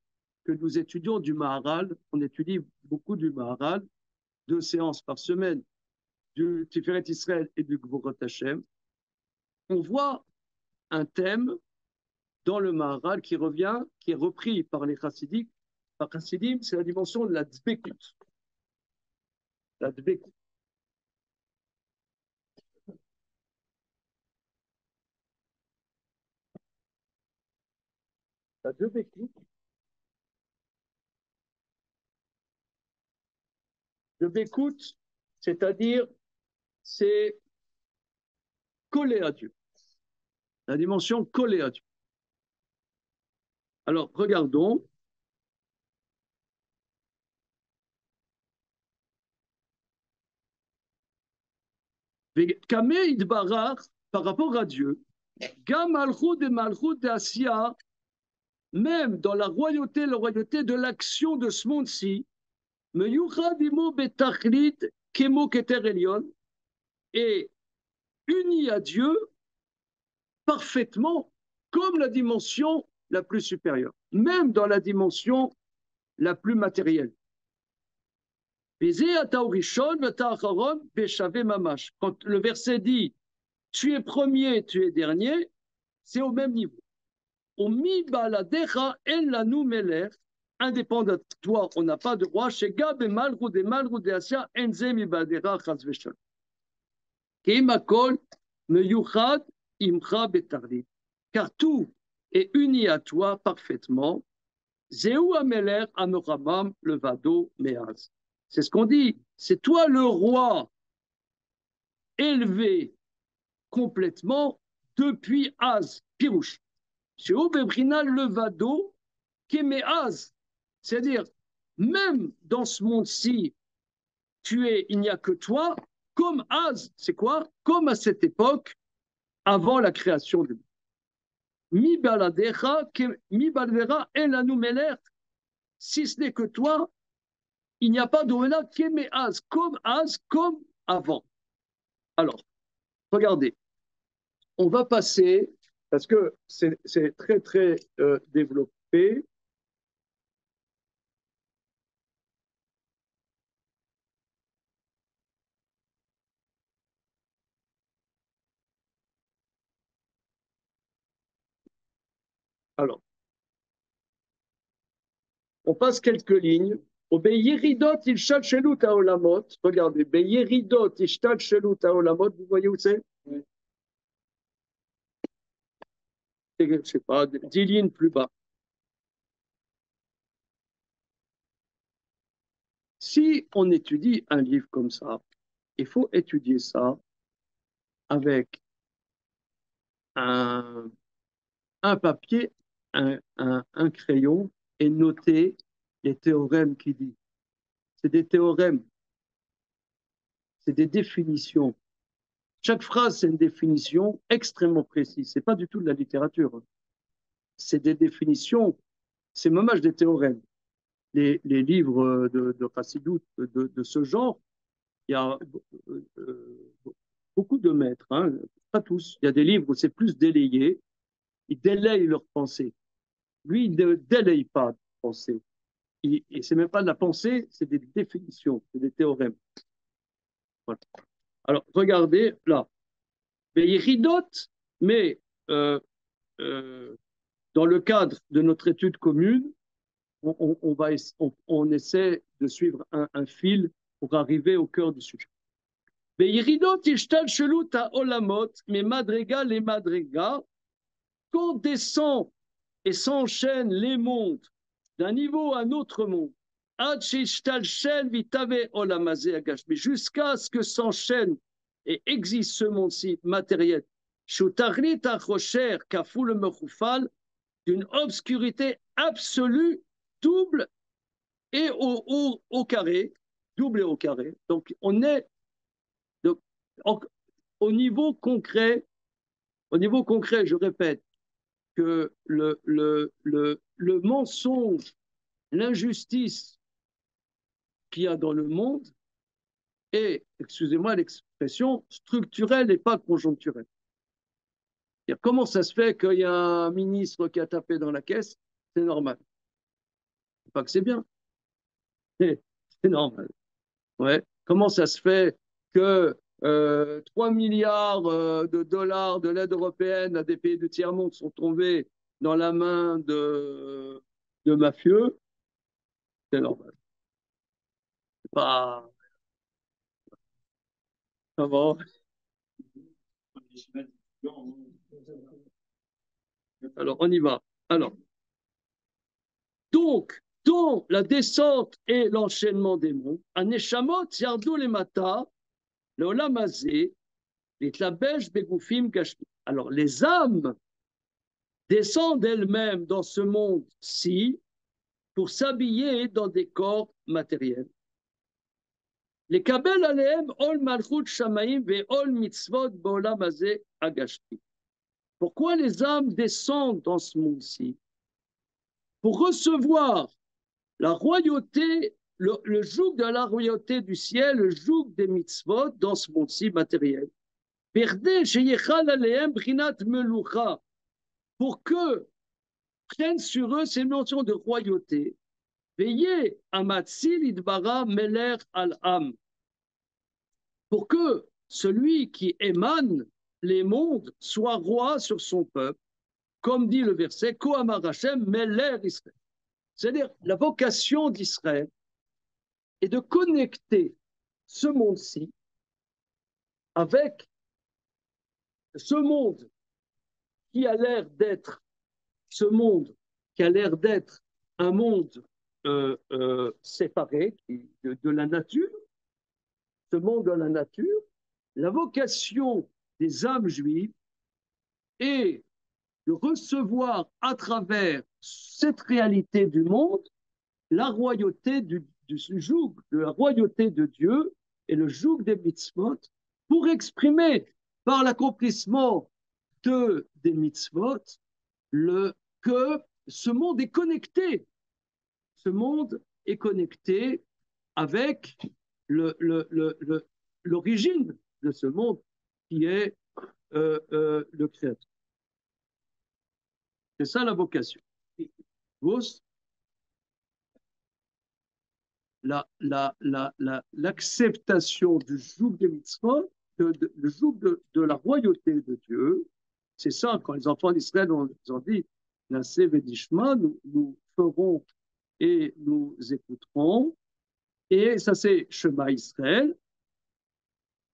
Speaker 1: que nous étudions du Maharal, on étudie beaucoup du Maharal, 2 séances par semaine, du Tiferet Israël et du Gvorot Hashem, on voit un thème dans le Maharal qui revient, qui est repris par les Chassidim. Par Chassidim, c'est la dimension de la Dbekut. La Dbekut. La Dbekut. Le Bekut, c'est-à-dire, c'est collé à Dieu. La dimension collée à Dieu. Alors, regardons. Kameh Idbarar, par rapport à Dieu, Gam Malchut et Malchut de Asiya, même dans la royauté de l'action de ce monde-ci, Meyuchadimo Betachlit Kemo Keter Elion, est uni à Dieu parfaitement comme la dimension la plus supérieure, même dans la dimension la plus matérielle. Quand le verset dit tu es premier, tu es dernier, c'est au même niveau. Indépendant de toi, on n'a pas de roi. Car tout est uni à toi parfaitement. C'est ce qu'on dit. C'est toi le roi élevé complètement depuis Az, Pirouche. Chez Obebrina Levado, Az, c'est-à-dire, même dans ce monde-ci, il n'y a que toi, comme Az, c'est quoi? Comme à cette époque, avant la création du monde. Mi baladera et la noumeler, si ce n'est que toi, il n'y a pas d'Oméla Az, comme avant. Alors, regardez, on va passer, parce que c'est très, très développé. Alors, on passe quelques lignes. Beyeridot ishtal shelut haolamot. Regardez, Beyeridot ishtal shelut haolamot. Vous voyez où c'est? Je ne sais pas, 10 lignes plus bas. Si on étudie un livre comme ça, il faut étudier ça avec un, un papier, un crayon et noter les théorèmes qu'il dit. C'est des théorèmes, c'est des définitions. Chaque phrase, c'est une définition extrêmement précise. Ce n'est pas du tout de la littérature. C'est des définitions, c'est même des théorèmes. Les livres de Chassidut de ce genre, il y a beaucoup de maîtres, hein, pas tous. Il y a des livres où c'est plus délayé, ils délayent leur pensée. Lui, il ne délaye pas de pensée. Et ce n'est même pas de la pensée, c'est des définitions, c'est des théorèmes. Voilà. Alors, regardez là. Mais euh, euh, dans le cadre de notre étude commune, on essaie de suivre un fil pour arriver au cœur du sujet. Mais madriga les madriga, quand descend et s'enchaînent les mondes d'un niveau à un autre monde, jusqu'à ce que s'enchaîne et existe ce monde-ci matériel, d'une obscurité absolue, double et au carré, double et au carré. Donc on est donc, au niveau concret, je répète, que le mensonge, l'injustice qu'il y a dans le monde est, excusez-moi l'expression, structurelle et pas conjoncturelle. Comment ça se fait qu'il y a un ministre qui a tapé dans la caisse? C'est normal. Pas que c'est bien. C'est normal. Ouais. Comment ça se fait que 3 milliards de dollars de l'aide européenne à des pays du tiers-monde sont tombés dans la main de mafieux? C'est normal. C'est pas... Comment? Alors, on y va. Alors, donc, dans la descente et l'enchaînement des mondes, un échamot, yardou les mata, le olamazé, les tlabèches, begoufim, gashmi. Alors, les âmes descendent elles-mêmes dans ce monde-ci pour s'habiller dans des corps matériels. Les kabel alehem ol malchut shamaim ve ol mitzvot bo'olam hazeh agashmi. Pourquoi les âmes descendent dans ce monde-ci? Pour recevoir la royauté, le joug de la royauté du ciel, le joug des mitzvot dans ce monde-ci matériel. Pour que prennent sur eux ces notions de royauté. Veillez amatzil idbara meler al-am. Pour que celui qui émane les mondes soit roi sur son peuple, comme dit le verset, Kohamar Hashem meler Israël. C'est-à-dire, la vocation d'Israël est de connecter ce monde-ci avec ce monde qui a l'air d'être, ce monde qui a l'air d'être un monde séparé de la nature, ce monde de la nature. La vocation des âmes juives est de recevoir à travers cette réalité du monde la royauté du joug, de la royauté de Dieu et le joug des mitzvot pour exprimer par l'accomplissement des mitzvot que ce monde est connecté. Ce monde est connecté avec l'origine de ce monde qui est le Créateur. C'est ça la vocation. L'acceptation du joug des mitzvot, le joug de la royauté de Dieu, c'est ça, quand les enfants d'Israël ont dit Naseh Vedishma, nous ferons et nous écouterons. Et ça, c'est Shema Israël.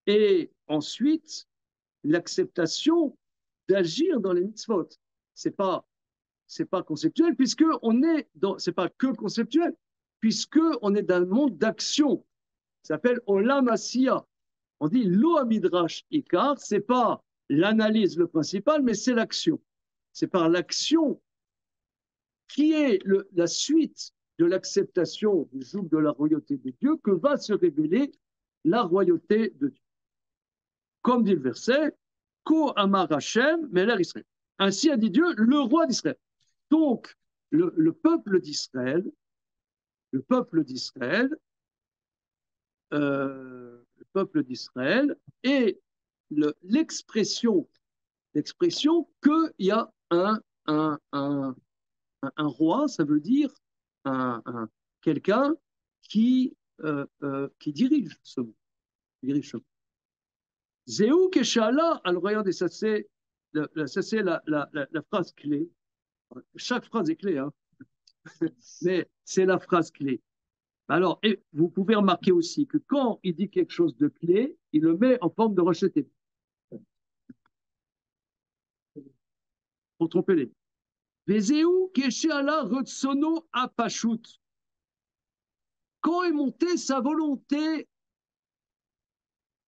Speaker 1: Et ensuite, l'acceptation d'agir dans les mitzvot. C'est pas conceptuel, puisque on est dans, c'est pas que conceptuel, puisque on est dans le monde d'action. Ça s'appelle Olam Asiya. On dit Lo Midrash Ikar, c'est pas l'analyse le principal, mais c'est l'action. C'est par l'action qui est la suite de l'acceptation du joug de la royauté de Dieu que va se révéler la royauté de Dieu. Comme dit le verset, Ko Amar Hashem, Meler Israël. Ainsi a dit Dieu, le roi d'Israël. Donc, le peuple d'Israël, le peuple d'Israël, le peuple d'Israël est l'expression qu'il y a un roi, ça veut dire quelqu'un qui dirige ce monde. Dirige ce monde. Zéou Keshala, alors regardez, ça c'est la phrase clé. Chaque phrase est clé, hein. Mais c'est la phrase clé. Alors, et vous pouvez remarquer aussi que quand il dit quelque chose de clé, il le met en forme de rejeté. Pour tromper les. Vezéou Keshala Rotsono Apashut. Quand est montée sa volonté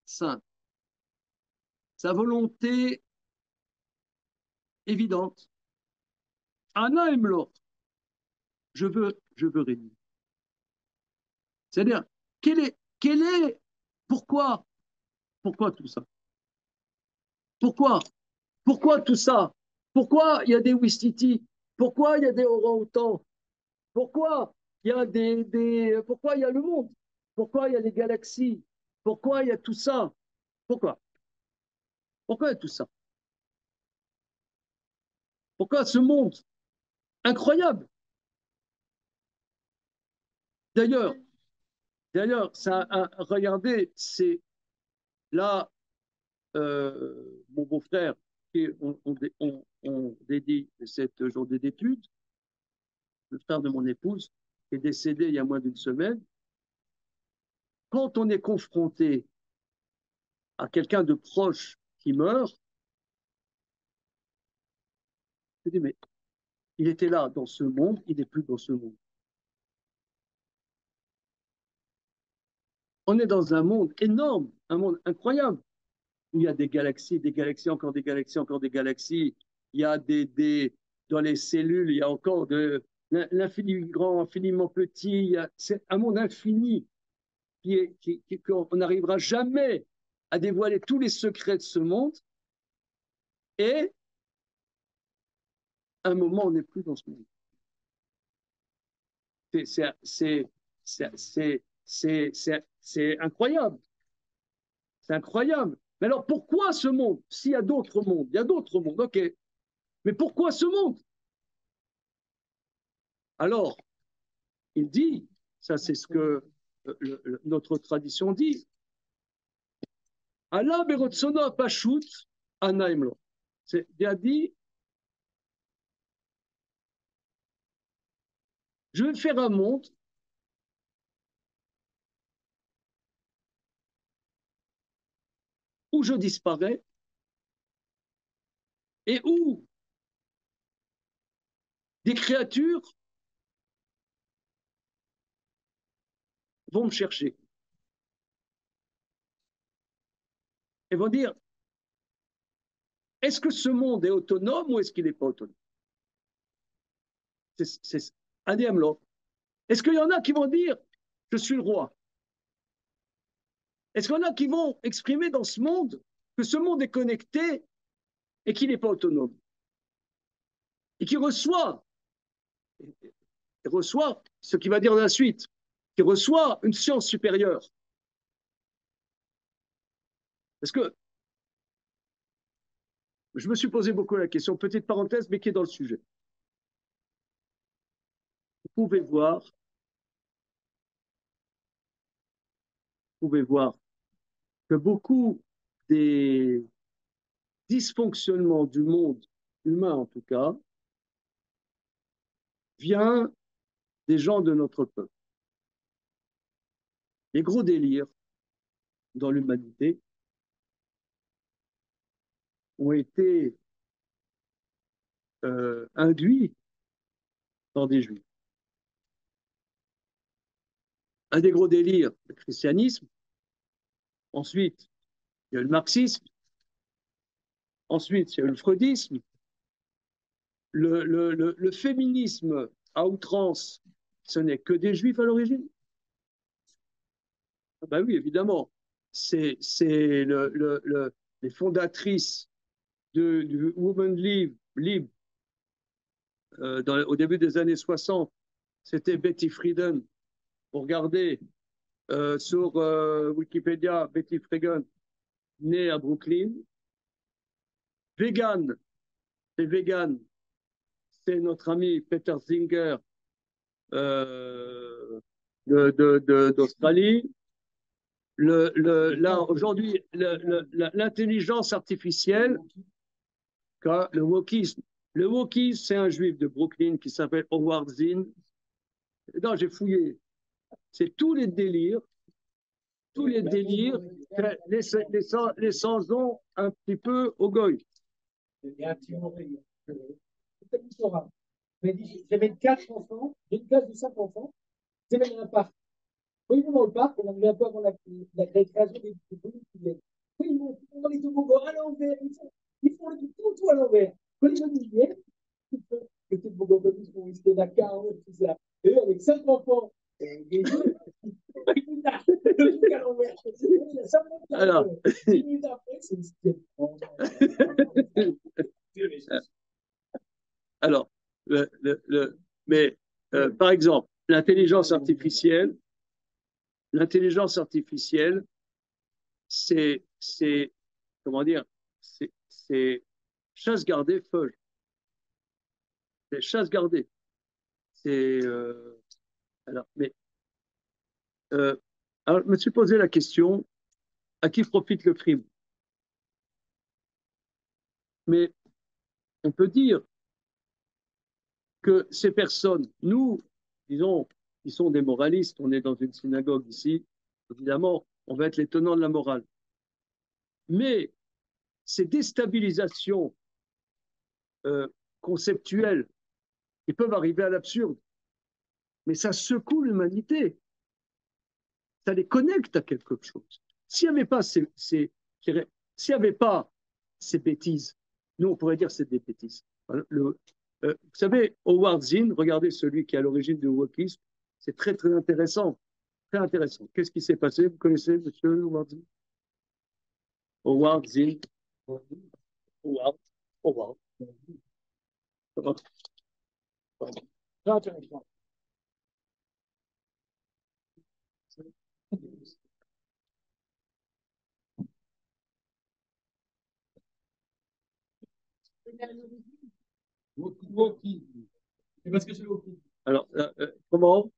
Speaker 1: sainte, sa volonté évidente. Anna Emlor, je veux régner. C'est-à-dire, pourquoi tout ça? Pourquoi tout ça? Pourquoi il y a des Ouistiti? Pourquoi il y a des orang-outans? Pourquoi il y a pourquoi il y a le monde? Pourquoi il y a les galaxies? Pourquoi il y a tout ça? Pourquoi il y a tout ça? Pourquoi ce monde incroyable? D'ailleurs, regardez, c'est là, mon beau-frère, on dédie cette journée d'études, le frère de mon épouse, est décédé il y a moins d'une semaine. Quand on est confronté à quelqu'un de proche qui meurt, je dis, mais il était là dans ce monde, il n'est plus dans ce monde. On est dans un monde énorme, un monde incroyable, où il y a des galaxies, encore des galaxies, encore des galaxies. Il y a dans les cellules, il y a encore de l'infini grand, infiniment petit. C'est un monde infini qu'on n'arrivera jamais à dévoiler tous les secrets de ce monde. Et à un moment, on n'est plus dans ce monde. C'est incroyable. C'est incroyable. Mais alors pourquoi ce monde? S'il y a d'autres mondes, il y a d'autres mondes, ok. Mais pourquoi ce monde? Alors, il dit, ça c'est ce que notre tradition dit, Allah berotsono pashut anaimlo. Il a dit, je vais faire un monde où je disparais et où des créatures vont me chercher et vont dire, est-ce que ce monde est autonome ou est-ce qu'il n'est pas autonome? C'est Aniamlo. Est-ce qu'il y en a qui vont dire, je suis le roi? Est-ce qu'il y en a qui vont exprimer dans ce monde que ce monde est connecté et qu'il n'est pas autonome? Et qui reçoit ce qu'il va dire dans la suite, qui reçoit une science supérieure. Parce que je me suis posé beaucoup la question, petite parenthèse, mais qui est dans le sujet. Vous pouvez voir que beaucoup des dysfonctionnements du monde humain, en tout cas, vient des gens de notre peuple. Les gros délires dans l'humanité ont été induits par des juifs. Un des gros délires, le christianisme. Ensuite, il y a eu le marxisme. Ensuite, il y a eu le freudisme. Le féminisme à outrance, ce n'est que des juifs à l'origine. Ah ben oui, évidemment. C'est les fondatrices du Women Lib au début des années 60. C'était Betty Friedan. Vous regardez sur Wikipédia, Betty Friedan, née à Brooklyn. Vegan, c'est notre ami Peter Singer d'Australie. Là, aujourd'hui, l'intelligence artificielle, le wokisme. Le wokisme, c'est un juif de Brooklyn qui s'appelle Howard Zinn. Non, j'ai fouillé. C'est tous les délires, les sans-ons un petit peu au goy.
Speaker 5: Il y a un petit moment. J'avais 4 enfants, j'ai une classe de 5 enfants, j'avais un parc. Quand ils vont dans le parc, on arrive un peu avant la création des boules qui viennent. Quand ils vont dans les toboggans à l'envers, ils font tout à l'envers. Quand les jeunes viennent, ils font le toboggan, ils font le Dakar, tout ça. Et eux, avec 5 enfants, les jeux, ils font tout à l'envers.
Speaker 1: Alors,
Speaker 5: 10 minutes après, c'est une sixième.
Speaker 1: Alors, mais par exemple, l'intelligence artificielle, c'est comment dire, c'est chasse gardée folle. C'est chasse gardée. C'est alors, alors, je me suis posé la question, à qui profite le crime? Mais on peut dire que ces personnes, nous, disons, qui sont des moralistes, on est dans une synagogue ici, évidemment, on va être les tenants de la morale. Mais ces déstabilisations conceptuelles, ils peuvent arriver à l'absurde, mais ça secoue l'humanité, ça les connecte à quelque chose. S'il n'y avait pas s'il n'y avait pas ces bêtises, nous on pourrait dire c'est des bêtises. Vous savez, Howard Zinn, regardez celui qui est à l'origine du wokisme, c'est très très intéressant. Très intéressant. Qu'est-ce qui s'est passé? Vous connaissez monsieur Howard Zinn? Howard Zinn. Howard. Très intéressant.
Speaker 5: Parce que c'est wokisme.
Speaker 1: Alors, comment?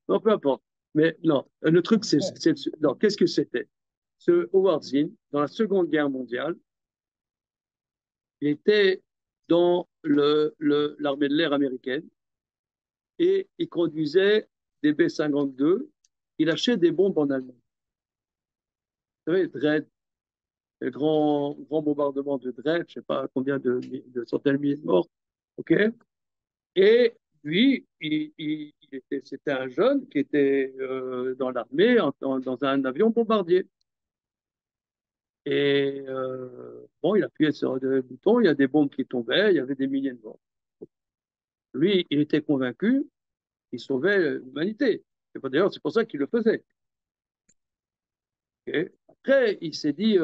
Speaker 1: Non, peu importe. Mais non, le truc, non, qu'est-ce que c'était? Ce Howard Zinn, dans la Seconde Guerre mondiale, il était dans l'armée de l'air américaine et il conduisait des B-52. Il achetait des bombes en Allemagne. Vous savez, Dresde, le grand bombardement de Dresde, je ne sais pas combien de centaines de milliers de morts. OK? Et lui, c'était un jeune qui était dans l'armée, dans un avion bombardier. Et bon, il appuyait sur des boutons, il y a des bombes qui tombaient, il y avait des milliers de morts. Lui, il était convaincu qu'il sauvait l'humanité. D'ailleurs, c'est pour ça qu'il le faisait. Et après, il s'est dit,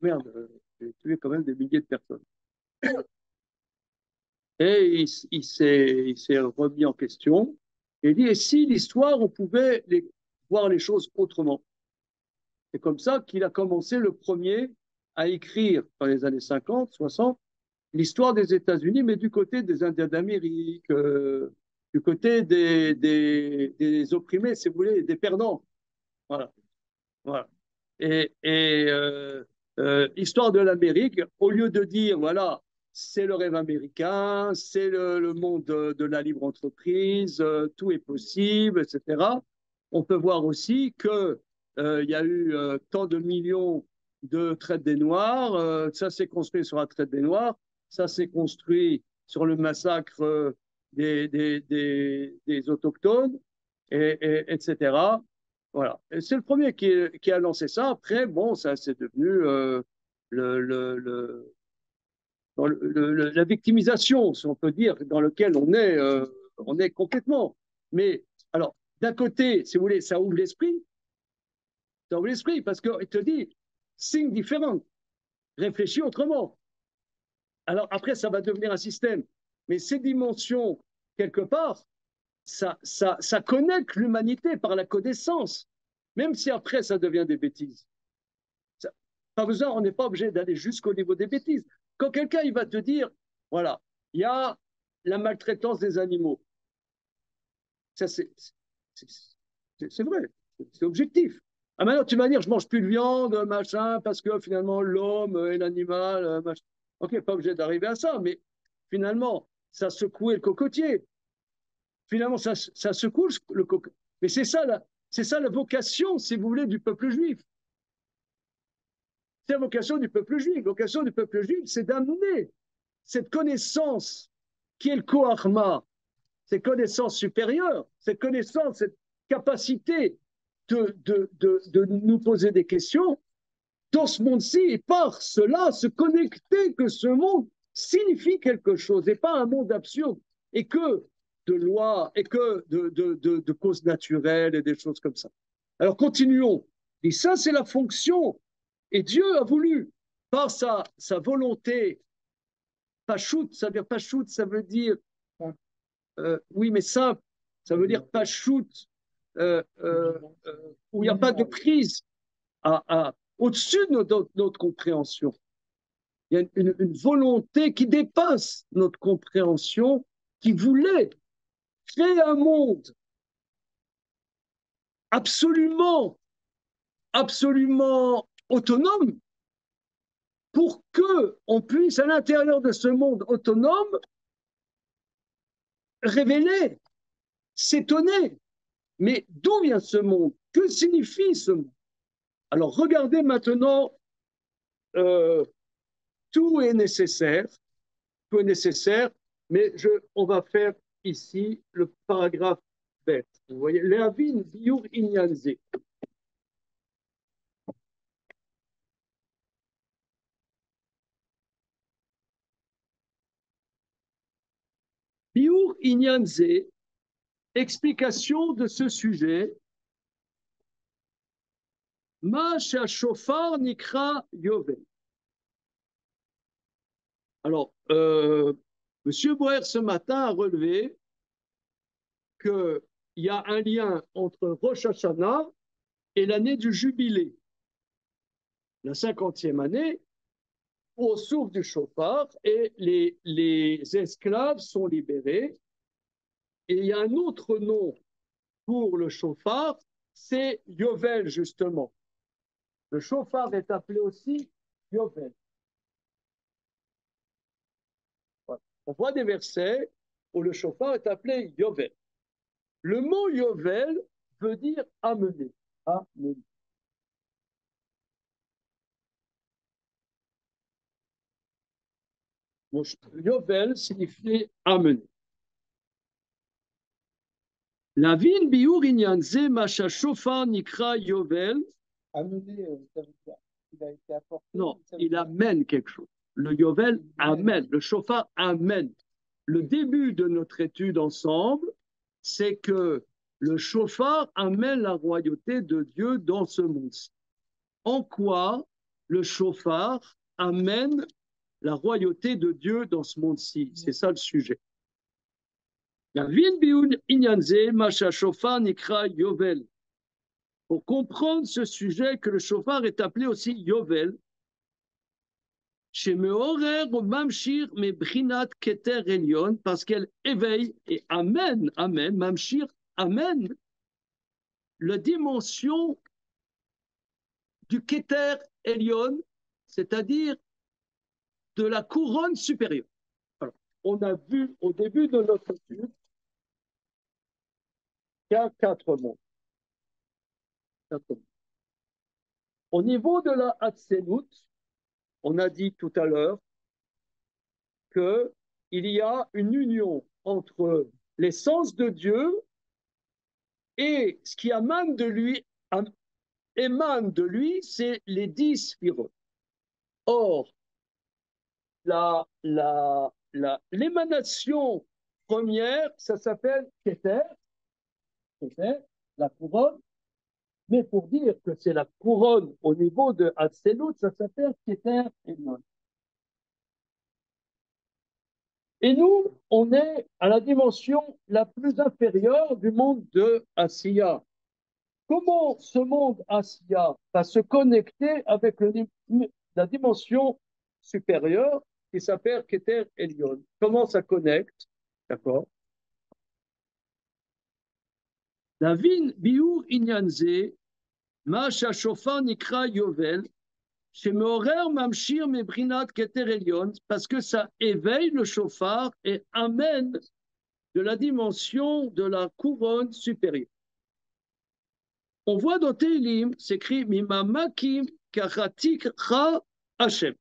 Speaker 1: merde, j'ai tué quand même des milliers de personnes. Et il s'est remis en question. Et il dit, et si l'histoire, on pouvait voir les choses autrement? C'est comme ça qu'il a commencé le premier à écrire dans les années 50, 60, l'histoire des États-Unis, mais du côté des Indiens d'Amérique, du côté des opprimés, si vous voulez, des perdants. Voilà. Voilà. Et histoire de l'Amérique, au lieu de dire, voilà, c'est le rêve américain, c'est le monde de la libre entreprise, tout est possible, etc. On peut voir aussi que il y a eu tant de millions de traites des Noirs, ça s'est construit sur la traite des Noirs, ça s'est construit sur le massacre des Autochtones, etc. Voilà. C'est le premier qui a lancé ça. Après, bon, ça c'est devenu le, le, le, la victimisation, si on peut dire, dans lequel on est complètement. Mais alors, d'un côté, si vous voulez, ça ouvre l'esprit parce qu'il te dit, think différent, réfléchis autrement. Alors après, ça va devenir un système. Mais ces dimensions, quelque part, ça connecte l'humanité par la connaissance, même si après, ça devient des bêtises. Ça, pas besoin, on n'est pas obligé d'aller jusqu'au niveau des bêtises. Quand quelqu'un il va te dire, voilà, il y a la maltraitance des animaux. Ça, c'est vrai, c'est objectif. Ah, maintenant, tu vas dire, je mange plus de viande, machin, parce que finalement, l'homme et l'animal, machin. Ok, pas obligé d'arriver à ça, mais finalement, ça secouait le cocotier. Finalement, ça secoue le cocotier. Mais c'est ça la vocation, si vous voulez, du peuple juif. C'est la vocation du peuple juif. La vocation du peuple juif, c'est d'amener cette connaissance qui est le Koharma, cette connaissance supérieure, cette connaissance, cette capacité de nous poser des questions dans ce monde-ci et par cela se connecter que ce monde signifie quelque chose et pas un monde absurde et que de lois et que de causes naturelles et des choses comme ça. Alors continuons. Et ça, c'est la fonction. Et Dieu a voulu, par sa volonté, pachout, ça veut dire pachout, ça veut dire, oui, mais simple, ça veut dire pachout, où il n'y a pas de prise au-dessus de notre compréhension. Il y a une volonté qui dépasse notre compréhension, qui voulait créer un monde absolument autonome pour qu'on puisse, à l'intérieur de ce monde autonome, révéler, s'étonner. Mais d'où vient ce monde? Que signifie ce monde? Alors regardez maintenant, tout est nécessaire, mais on va faire ici le paragraphe bête. Vous voyez, Lehavin biur inyanze. Biur inyanze, explication de ce sujet. Ma shofar nikra yovel. Alors, M. Boer ce matin a relevé qu'il y a un lien entre Rosh Hashanah et l'année du jubilé, la 50e année, au souffle du chauffard, et les esclaves sont libérés. Et il y a un autre nom pour le chauffard, c'est Yovel, justement. Le chauffard est appelé aussi Yovel. Voilà. On voit des versets où le chauffard est appelé Yovel. Le mot Yovel veut dire amener. Amener. Yovel signifie amener. La ville biur inyanze macha shofar nikra Yovel.
Speaker 3: Amener, ça veut dire qu'il a été apporté.
Speaker 1: Non, il amène quelque chose. Le Yovel amène, le shofar amène. Le début de notre étude ensemble, c'est que le shofar amène la royauté de Dieu dans ce monde. En quoi le shofar amène la royauté de Dieu dans ce monde-ci? C'est ça le sujet. Pour comprendre ce sujet, que le shofar est appelé aussi Yovel, parce qu'elle éveille et amène, Mamshir amène la dimension du Keter Elion, c'est-à-dire de la couronne supérieure. Alors, on a vu au début de notre étude qu'il y a 4 mondes. 4 mondes. Au niveau de la Hatsénout, on a dit tout à l'heure qu'il y a une union entre l'essence de Dieu et ce qui émane de lui, c'est les 10 sphirotes. Or, l'émanation première, ça s'appelle Keter, la couronne, mais pour dire que c'est la couronne au niveau de Hatsénout, ça s'appelle Keter Elyon. Et nous, on est à la dimension la plus inférieure du monde de Asiya. Comment ce monde Asiya va se connecter avec la dimension supérieure qui s'appelle Keter Elyon? Comment ça connecte? D'accord? Davin biur inyanze, ma shashofar nikra yovel, chez Meorer Mamshir Mebrinat Keter Elyon, parce que ça éveille le chauffard et amène de la dimension de la couronne supérieure. On voit dans Tehillim, c'est écrit Mimamakim Karatik Cha Hashem.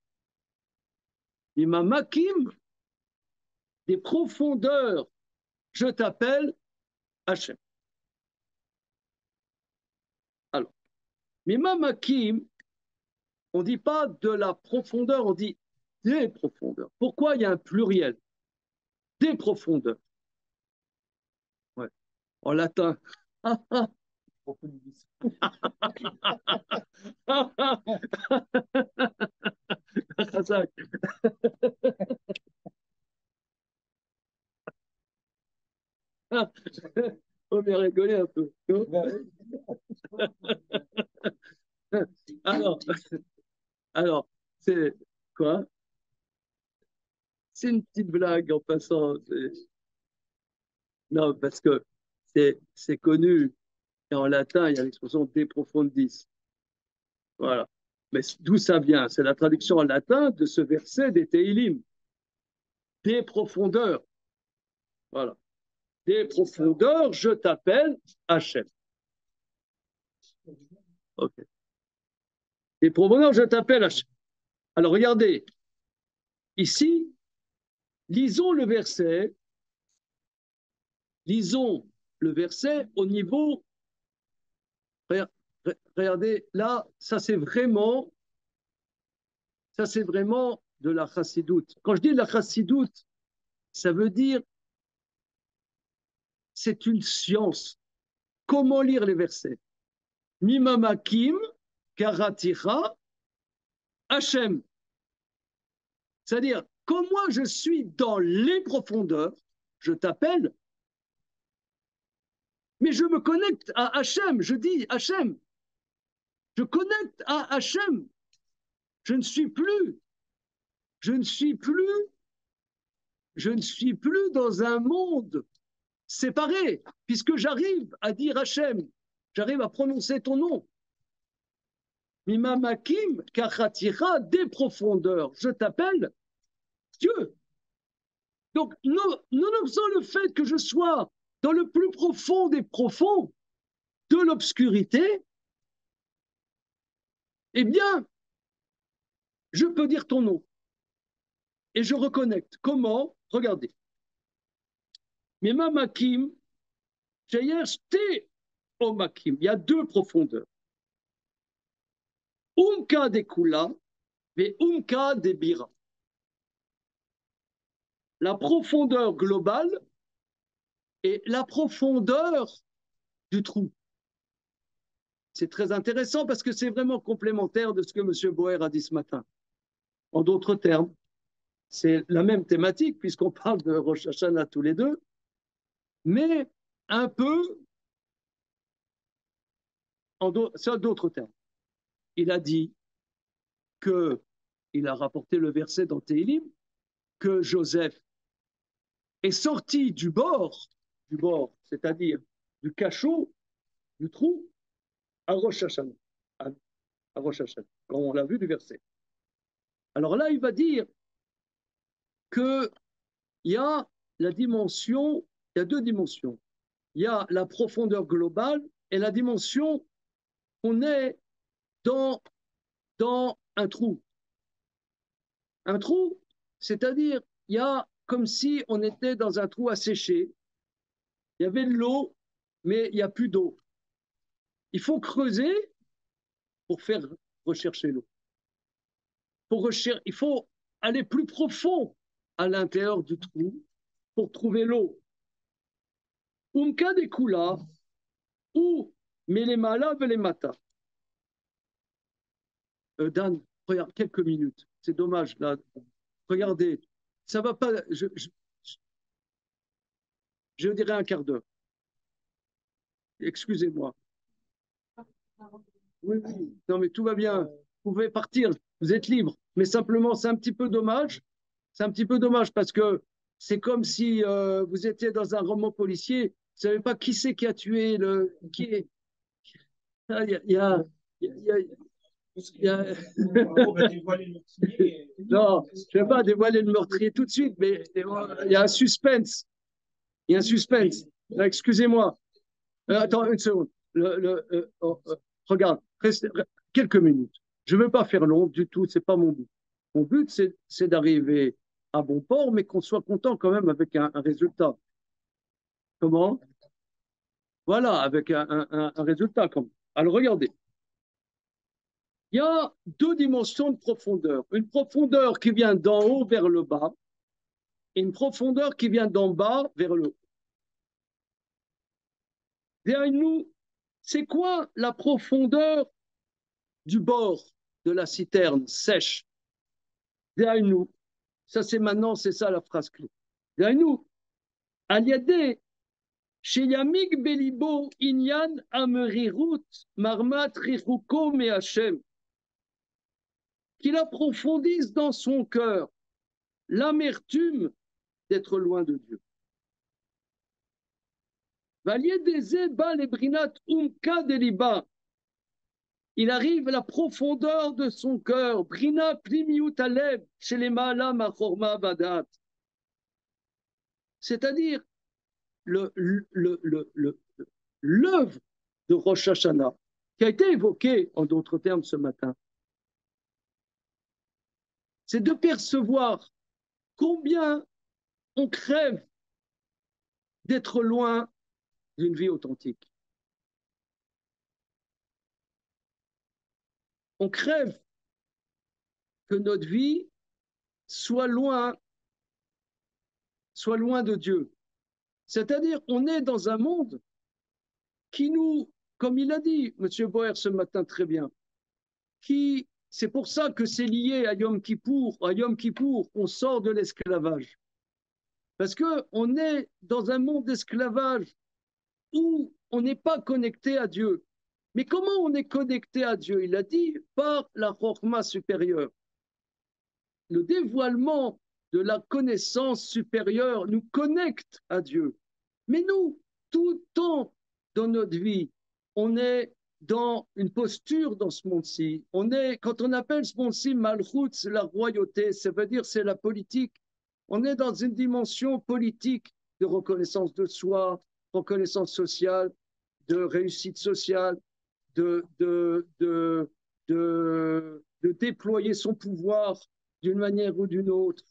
Speaker 1: Mimamakim, des profondeurs, je t'appelle Hashem. Alors, Mimamakim, on ne dit pas de la profondeur, on dit des profondeurs. Pourquoi il y a un pluriel? Des profondeurs. Ouais. En latin. On va rigoler un peu. Alors, c'est quoi? C'est une petite blague en passant. Non, parce que c'est connu. Et en latin, il y a l'expression de profundis. Voilà. Mais d'où ça vient? C'est la traduction en latin de ce verset des Tehillim. Des profondeurs. Voilà. Des profondeurs, je t'appelle Hachem. Ok. Des profondeurs, je t'appelle Hachem. Alors regardez, ici, lisons le verset au niveau. Regardez, là, ça c'est vraiment de la chassidoute. Quand je dis de la chassidoute, ça veut dire c'est une science. Comment lire les versets? Mimamakim karatira Hachem. C'est-à-dire, comme moi je suis dans les profondeurs, je t'appelle, mais je me connecte à Hachem. Je dis Hachem. Je connecte à Hachem. Je ne suis plus dans un monde séparé, puisque j'arrive à dire Hachem, j'arrive à prononcer ton nom. Mimamakim kachatira, des profondeurs, je t'appelle Dieu. Donc, nonobstant le fait que je sois dans le plus profond des profonds de l'obscurité, eh bien, je peux dire ton nom. Et je reconnecte. Comment? Regardez. Mimamakim, Jayesh te omakim. Il y a 2 profondeurs. Umka de kula et umka de bira. La profondeur globale et la profondeur du trou. C'est très intéressant parce que c'est vraiment complémentaire de ce que M. Boer a dit ce matin. En d'autres termes, c'est la même thématique puisqu'on parle de Rosh Hashanah tous les deux, mais un peu sur d'autres termes. Il a dit il a rapporté le verset dans Tehillim, que Joseph est sorti du bord, c'est-à-dire du cachot, du trou, à Rosh Hashanah, à Rosh Hashanah, quand on l'a vu du verset. Alors là, il va dire qu'il y a la dimension, il y a deux dimensions. Il y a la profondeur globale et la dimension qu'on est dans un trou. Un trou, c'est-à-dire, il y a comme si on était dans un trou asséché. Il y avait de l'eau, mais il n'y a plus d'eau. Il faut creuser pour faire rechercher l'eau. Il faut aller plus profond à l'intérieur du trou pour trouver l'eau. Umka de kula ou melemala velemata. Dan, regarde, quelques minutes. C'est dommage, là. Regardez, ça va pas. Je dirais un quart d'heure. Excusez-moi. Oui, oui. Non, mais tout va bien. Vous pouvez partir. Vous êtes libre. Mais simplement, c'est un petit peu dommage. C'est un petit peu dommage parce que c'est comme si vous étiez dans un roman policier. Vous ne savez pas qui c'est qui a tué le. Qui est. Ah, il y a. Non, je ne vais pas dévoiler le meurtrier tout de suite, mais il y a un suspense. Il y a un suspense. Excusez-moi. Attends une seconde. Regarde, reste quelques minutes. Je ne veux pas faire long du tout, ce n'est pas mon but. Mon but, c'est d'arriver à bon port, mais qu'on soit content quand même avec un résultat. Comment? Voilà, avec un résultat. Alors, regardez. Il y a deux dimensions de profondeur. Une profondeur qui vient d'en haut vers le bas et une profondeur qui vient d'en bas vers le haut. Derrière nous, c'est quoi la profondeur du bord de la citerne sèche? Derrière nous, ça c'est maintenant, c'est ça la phrase clé. Derrière nous, Aliade, Sheyamig Belibo, Inyan Amerirut, Marmat Richuko Me'Hashem, qu'il approfondisse dans son cœur l'amertume d'être loin de Dieu. Il arrive à la profondeur de son cœur. Brina plimiut alev chez les malam achorma badat. C'est-à-dire l'œuvre de Rosh Hashanah, qui a été évoquée en d'autres termes ce matin, c'est de percevoir combien on crève d'être loin d'une vie authentique. On crève que notre vie soit loin de Dieu. C'est-à-dire, on est dans un monde qui nous, comme il a dit M. Boer ce matin très bien, c'est pour ça que c'est lié à Yom Kippour. À Yom Kippour, on sort de l'esclavage. Parce qu'on est dans un monde d'esclavage où on n'est pas connecté à Dieu. Mais comment on est connecté à Dieu? Il a dit par la Chokhma supérieure. Le dévoilement de la connaissance supérieure nous connecte à Dieu. Mais nous, tout le temps dans notre vie, on est dans une posture dans ce monde-ci. Quand on appelle ce monde-ci Malchut, c'est la royauté, ça veut dire c'est la politique. On est dans une dimension politique de reconnaissance de soi, reconnaissance sociale, de réussite sociale, de déployer son pouvoir d'une manière ou d'une autre.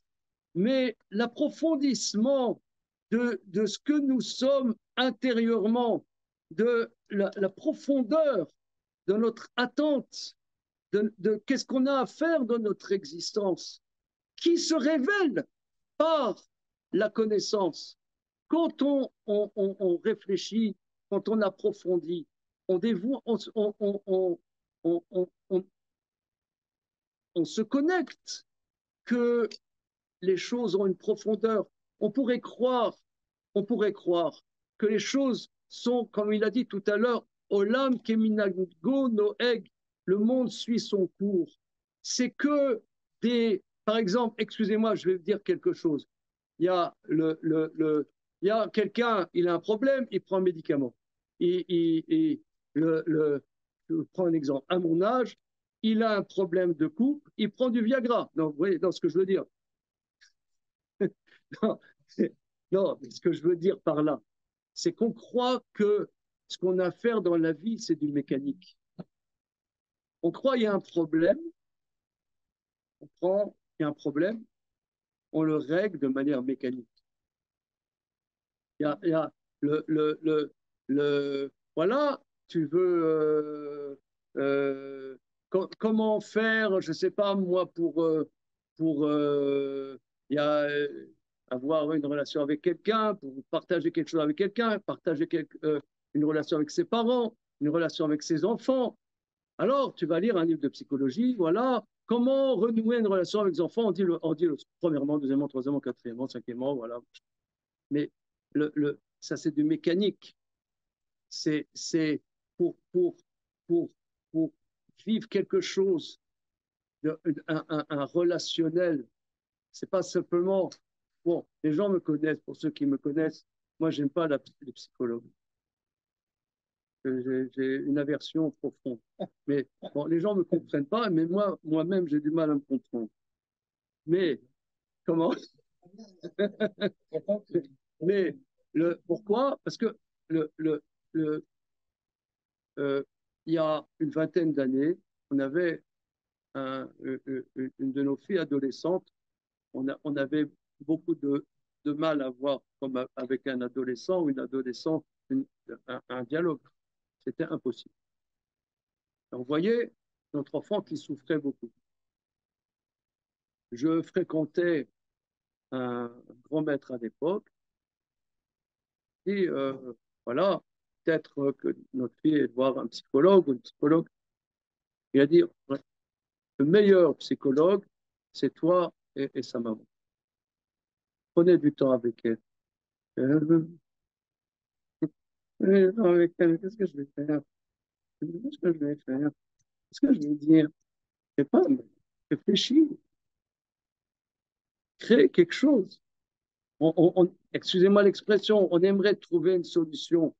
Speaker 1: Mais l'approfondissement de ce que nous sommes intérieurement, de la profondeur de notre attente, de qu'est-ce qu'on a à faire dans notre existence, qui se révèle par la connaissance. Quand on réfléchit, quand on approfondit, on se connecte que les choses ont une profondeur. On pourrait croire que les choses sont, comme il a dit tout à l'heure, Olam keminago noeg, le monde suit son cours. C'est que par exemple, excusez-moi, je vais vous dire quelque chose. Il y a quelqu'un, il a un problème, il prend un médicament. Je prends un exemple. À mon âge, il a un problème de couple, il prend du Viagra. Non, vous voyez, dans ce que je veux dire. Non, non, mais ce que je veux dire par là, c'est qu'on croit que ce qu'on a à faire dans la vie, c'est du mécanique. On croit qu'il y a un problème, on prend, il y a un problème, on le règle de manière mécanique. Il y a voilà, tu veux, comment faire, je ne sais pas moi, pour il y a, avoir une relation avec quelqu'un, pour partager quelque chose avec quelqu'un, partager une relation avec ses parents, une relation avec ses enfants. Alors, tu vas lire un livre de psychologie, voilà, comment renouer une relation avec les enfants, on dit premièrement, deuxièmement, troisièmement, quatrièmement, cinquièmement, voilà. Mais ça, c'est du mécanique. C'est pour, pour, pour, pour vivre quelque chose, un relationnel. C'est pas simplement. Bon, les gens me connaissent, pour ceux qui me connaissent, moi, j'aime pas les psychologues. J'ai une aversion profonde. Mais bon, les gens ne me comprennent pas, mais moi-même, j'ai du mal à me comprendre. Mais comment? Mais pourquoi? Parce que le, le, le, il y a une vingtaine d'années, on avait une de nos filles adolescentes, on avait beaucoup de mal à voir comme avec un adolescent ou une adolescente un dialogue. C'était impossible. On voyait notre enfant qui souffrait beaucoup. Je fréquentais un grand maître à l'époque et voilà, peut-être que notre fille est voir un psychologue ou une psychologue. Il a dit, ouais, le meilleur psychologue, c'est toi et sa maman. Prenez du temps avec elle. Prenez du temps avec elle. Qu'est-ce que je vais faire? Qu'est-ce que je vais faire? Qu'est-ce que je vais dire? Je sais pas, mais réfléchis, crée quelque chose. Excusez-moi l'expression, on aimerait trouver une solution,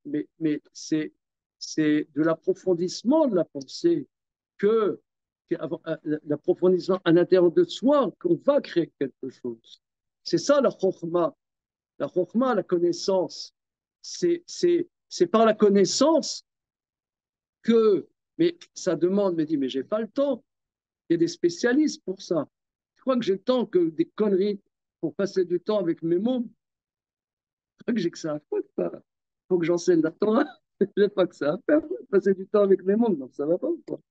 Speaker 1: mais c'est de l'approfondissement de la pensée que l'approfondissement à l'intérieur de soi qu'on va créer quelque chose. C'est ça la chokhmah. La chokhmah, la connaissance. C'est par la connaissance que, mais ça demande, me dit, mais j'ai pas le temps. Il y a des spécialistes pour ça. Je crois que j'ai le temps que des conneries pour passer du temps avec mes mômes. Je crois que j'ai que ça à foutre. Il faut que j'enseigne la Torah. J'ai pas que ça à faire. Passer du temps avec mes mômes, donc ça va pas. Quoi.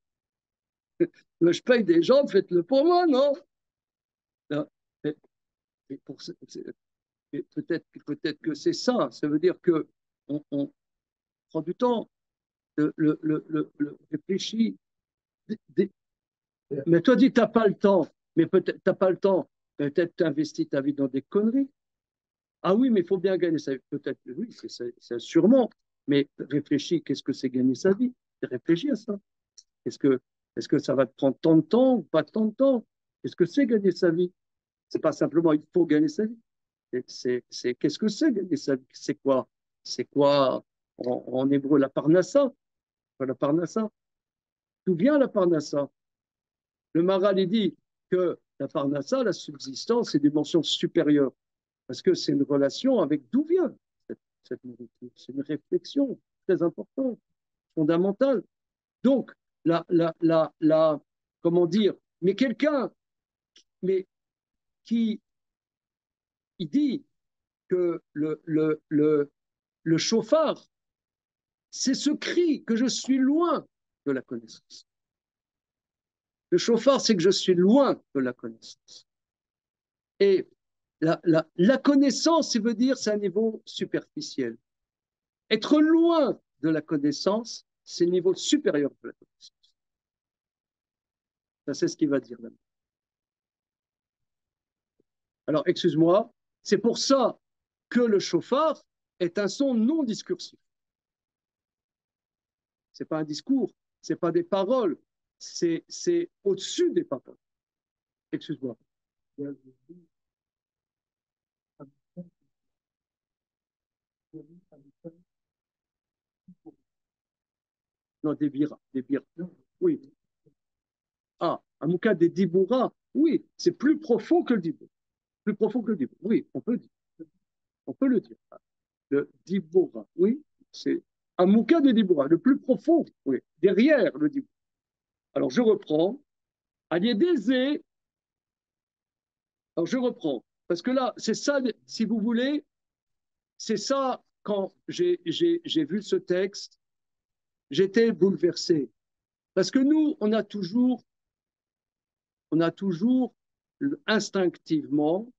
Speaker 1: Je paye des gens, faites-le pour moi, non? Non. Et, et peut-être que c'est ça. Ça veut dire que on prend du temps, réfléchit. Mais toi, dis, t'as pas le temps. Mais peut-être, t'as pas le temps. Peut-être tu investis ta vie dans des conneries. Ah oui, mais il faut bien gagner sa vie. Peut-être, oui, c'est sûrement. Mais réfléchis, qu'est-ce que c'est gagner sa vie? Réfléchis à ça. Est-ce que, est-ce que ça va te prendre tant de temps ou pas tant de temps? Qu'est-ce que c'est gagner sa vie? C'est pas simplement il faut gagner sa vie. Qu'est-ce que c'est gagner sa vie? C'est quoi en hébreu la parnassa? La parnassa. D'où vient la parnassa? Le Maral il dit que la parnassa, la subsistance, c'est une dimension supérieure. Parce que c'est une relation avec d'où vient cette nourriture. C'est une réflexion très importante, fondamentale. Donc, comment dire, mais quelqu'un mais qui il dit que le chauffard, c'est ce cri que je suis loin de la connaissance. Le chauffard, c'est que je suis loin de la connaissance. Et la connaissance, ça veut dire c'est un niveau superficiel. Être loin de la connaissance, c'est le niveau supérieur de la connaissance. Ça, c'est ce qu'il va dire là. Alors, excuse-moi, c'est pour ça que le chauffard est un son non discursif. Ce n'est pas un discours, ce n'est pas des paroles, c'est au-dessus des paroles. Excuse-moi. Non, des biras, des biras. Oui. Ah, en tout cas, des dibouras, oui, c'est plus profond que le dibour. Plus profond que le Dibora. Oui, on peut dire. On peut le dire. Le Dibora, oui, c'est un mouka de Dibora, le plus profond, oui, derrière le Dibora. Alors je reprends. Aliédézé. Alors je reprends. Parce que là, c'est ça, si vous voulez, c'est ça, quand j'ai vu ce texte, j'étais bouleversé. Parce que nous, on a toujours instinctivement,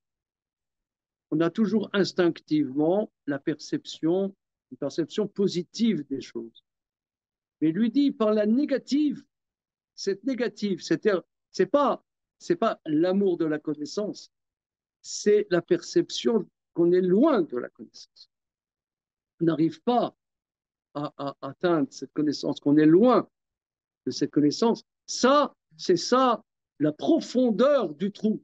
Speaker 1: on a toujours instinctivement la perception, une perception positive des choses. Mais lui dit par la négative, cette négative, c'est pas l'amour de la connaissance, c'est la perception qu'on est loin de la connaissance. On n'arrive pas à atteindre cette connaissance, qu'on est loin de cette connaissance. Ça, c'est ça, la profondeur du trou.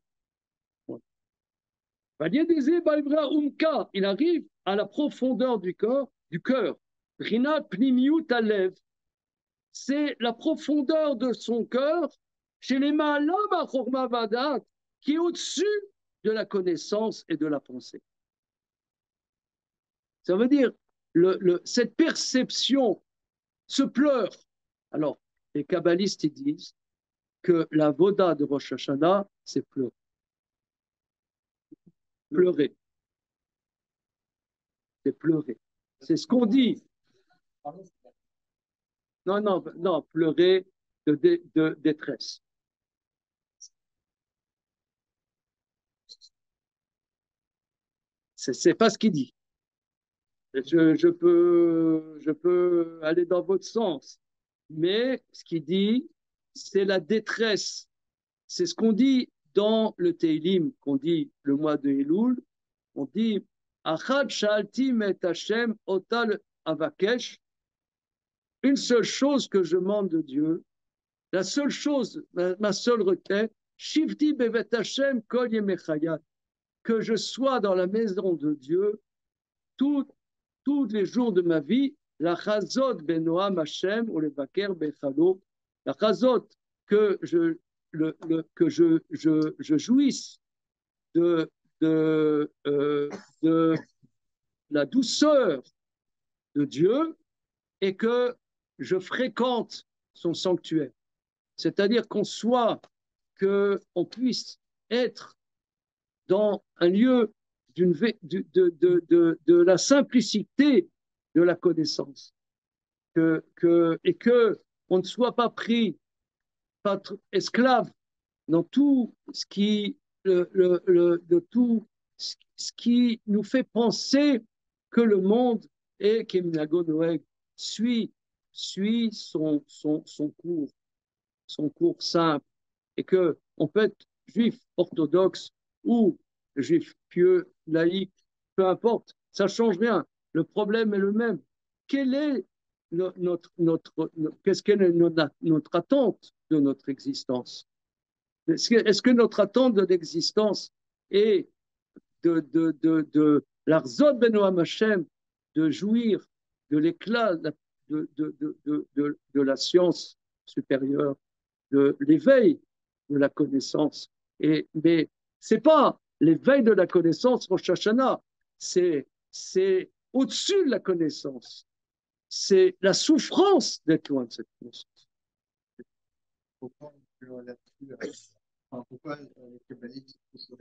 Speaker 1: Il arrive à la profondeur du cœur. Rina pnimiut alev. C'est la profondeur de son cœur chez les malam achorma vadat, qui est au-dessus de la connaissance et de la pensée. Ça veut dire, cette perception se pleure. Alors, les kabbalistes ils disent que la voda de Rosh Hashanah, c'est pleurer. Pleurer. C'est pleurer. C'est ce qu'on dit. Non, pleurer de détresse. C'est pas ce qu'il dit. Je peux aller dans votre sens, mais ce qu'il dit, c'est la détresse. C'est ce qu'on dit dans le Teilim, qu'on dit le mois de Elul. On dit Achad shalti met Hashem otal avakesh. Une seule chose que je demande de Dieu, la seule chose, ma seule requête, Shivti bevet Hashem kol yemechayat, que je sois dans la maison de Dieu tous les jours de ma vie, la chazot benoam Hashem ou le baker bechalo, la chazot que je jouisse de la douceur de Dieu et que je fréquente son sanctuaire. C'est-à-dire qu'on puisse être dans un lieu de la simplicité de la connaissance. Et qu'on ne soit pas pris, pas esclave dans tout ce qui, de tout ce qui nous fait penser que le monde est Keminago Noeg suit son cours simple, et que on peut être juif orthodoxe ou juif pieux, laïque, peu importe, ça ne change rien. Le problème est le même. Quelle est qu'est-ce qu'est notre attente de notre existence? Est-ce que notre attente de l'existence est de l'Arzot Benoam Hashem, de jouir de l'éclat de la science supérieure, de l'éveil de la connaissance? Mais ce n'est pas l'éveil de la connaissance Rosh Hashanah, c'est au-dessus de la connaissance. C'est la souffrance d'être loin de cette connaissance.
Speaker 3: Pourquoi les kabbalistes sont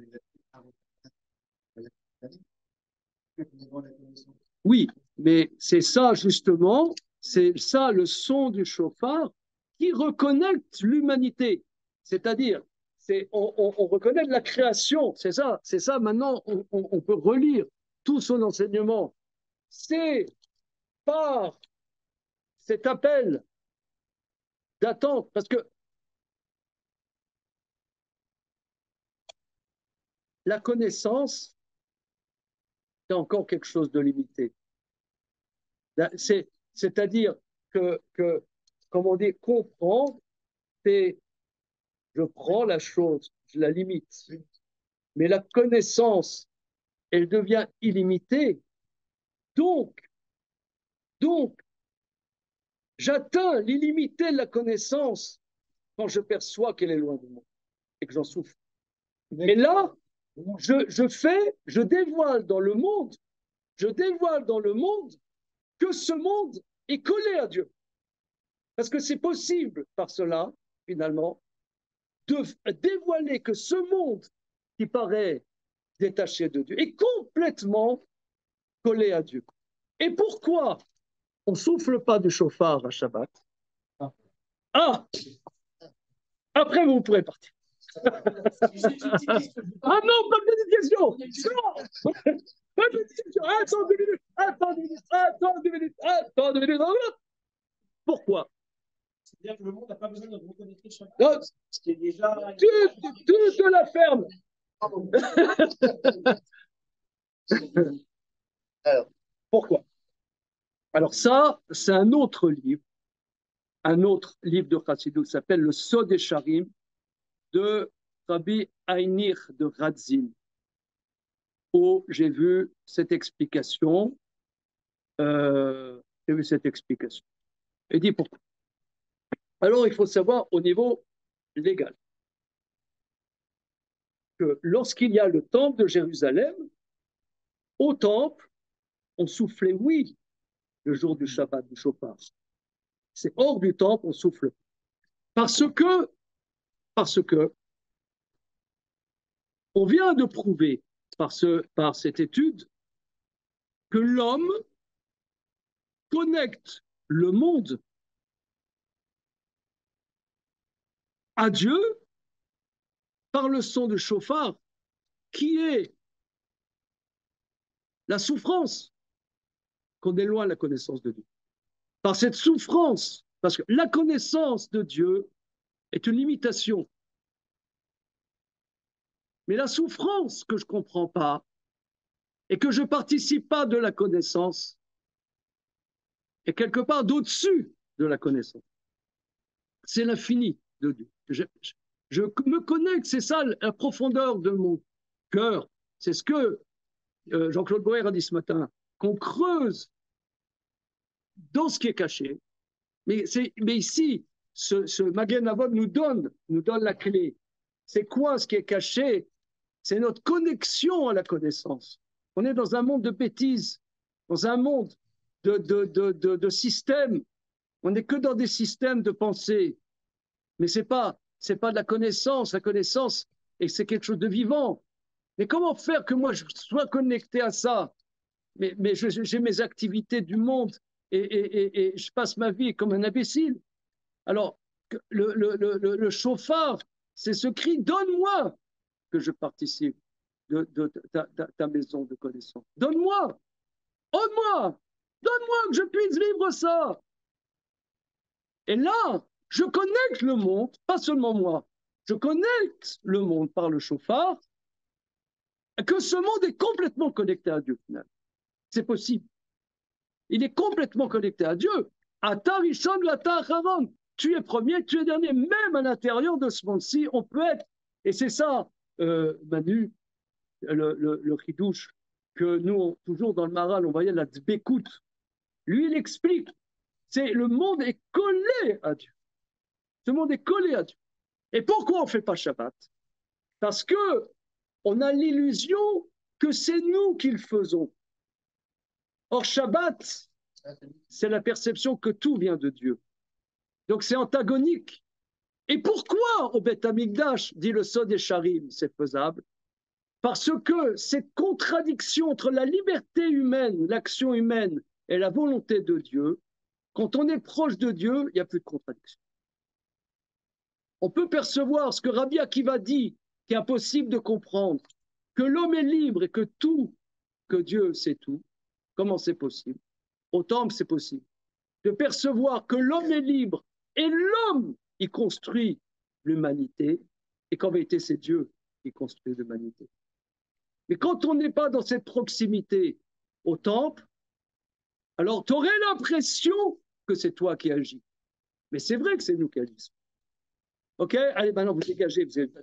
Speaker 1: Oui, mais c'est ça justement, c'est ça le son du chauffard qui reconnecte l'humanité. C'est-à-dire, on reconnaît la création, c'est ça. Maintenant, on peut relire tout son enseignement. C'est par cet appel d'attente, parce que la connaissance, c'est encore quelque chose de limité. C'est-à-dire que, comme on dit, comprendre, c'est je prends la chose, je la limite. Mais la connaissance, elle devient illimitée. Donc j'atteins l'illimité de la connaissance quand je perçois qu'elle est loin de moi et que j'en souffre. Et là,
Speaker 5: je dévoile dans le monde, que ce monde est collé à Dieu. Parce que c'est possible par cela, finalement, de dévoiler que ce monde qui paraît détaché de Dieu est complètement collé à Dieu. Et pourquoi on ne souffle pas du chauffard à Shabbat? Ah, après vous pourrez partir. Ah non, pas de petite question. Non, pas de petite question. Attends 2 minutes. Pourquoi?
Speaker 3: C'est-à-dire que le monde n'a pas besoin de reconnecter Shabbat.
Speaker 5: Non,
Speaker 3: C'est déjà.
Speaker 5: tu te la fermes. Alors, pourquoi? Alors ça, c'est un autre livre de Chassidut qui s'appelle le Sod Esharim de Rabbi Einich de Radzin, où j'ai vu cette explication. Et dit pourquoi. Alors, il faut savoir au niveau légal que lorsqu'il y a le temple de Jérusalem, au temple, on soufflait oui le jour du Shabbat, du chauffard. C'est hors du temple, on souffle. Parce que on vient de prouver par cette étude que l'homme connecte le monde à Dieu par le son du chauffard, qui est la souffrance qu'on éloigne la connaissance de Dieu. Par cette souffrance, parce que la connaissance de Dieu est une limitation. Mais la souffrance que je ne comprends pas et que je ne participe pas de la connaissance est quelque part d'au-dessus de la connaissance. C'est l'infini de Dieu. Je me connecte, c'est ça la profondeur de mon cœur. C'est ce que Jean-Claude Boer a dit ce matin, qu'on creuse dans ce qui est caché. Mais ici, ce Magen Avot nous donne la clé. C'est quoi ce qui est caché? C'est notre connexion à la connaissance. On est dans un monde de bêtises, dans un monde de systèmes. On n'est que dans des systèmes de pensée. Mais ce n'est pas de la connaissance. La connaissance, et c'est quelque chose de vivant. Mais comment faire que moi je sois connecté à ça? Mais j'ai mes activités du monde et je passe ma vie comme un imbécile. Alors, le chauffard, c'est ce cri, donne-moi que je participe de ta maison de connaissance. Donne-moi que je puisse vivre ça. Et là, je connecte le monde, pas seulement moi, je connecte le monde par le chauffard, que ce monde est complètement connecté à Dieu, finalement. C'est possible. Il est complètement connecté à Dieu. Ata Rishon v'ata Acharon. Tu es premier, tu es dernier. Même à l'intérieur de ce monde-ci, on peut être. Et c'est ça, Manu, le chidouche, que nous, toujours dans le Maral, on voyait la Dbekout. Lui, il explique. Le monde est collé à Dieu. Ce monde est collé à Dieu. Et pourquoi on ne fait pas Shabbat? Parce qu'on a l'illusion que c'est nous qui le faisons. Or, Shabbat, c'est la perception que tout vient de Dieu. Donc, c'est antagonique. Et pourquoi au Beth Amikdash, dit le Sod Esharim, c'est faisable? Parce que cette contradiction entre la liberté humaine, l'action humaine et la volonté de Dieu, quand on est proche de Dieu, il n'y a plus de contradiction. On peut percevoir ce que Rabbi Akiva dit, qui est impossible de comprendre, que l'homme est libre et que Dieu sait tout. Comment c'est possible? Au temple, c'est possible. De percevoir que l'homme est libre et l'homme, il construit l'humanité, et qu'en vérité, c'est Dieu qui construit l'humanité. Mais quand on n'est pas dans cette proximité au temple, alors tu aurais l'impression que c'est toi qui agis. Mais c'est vrai que c'est nous qui agissons. OK? Allez, maintenant, vous dégagez. Vous êtes...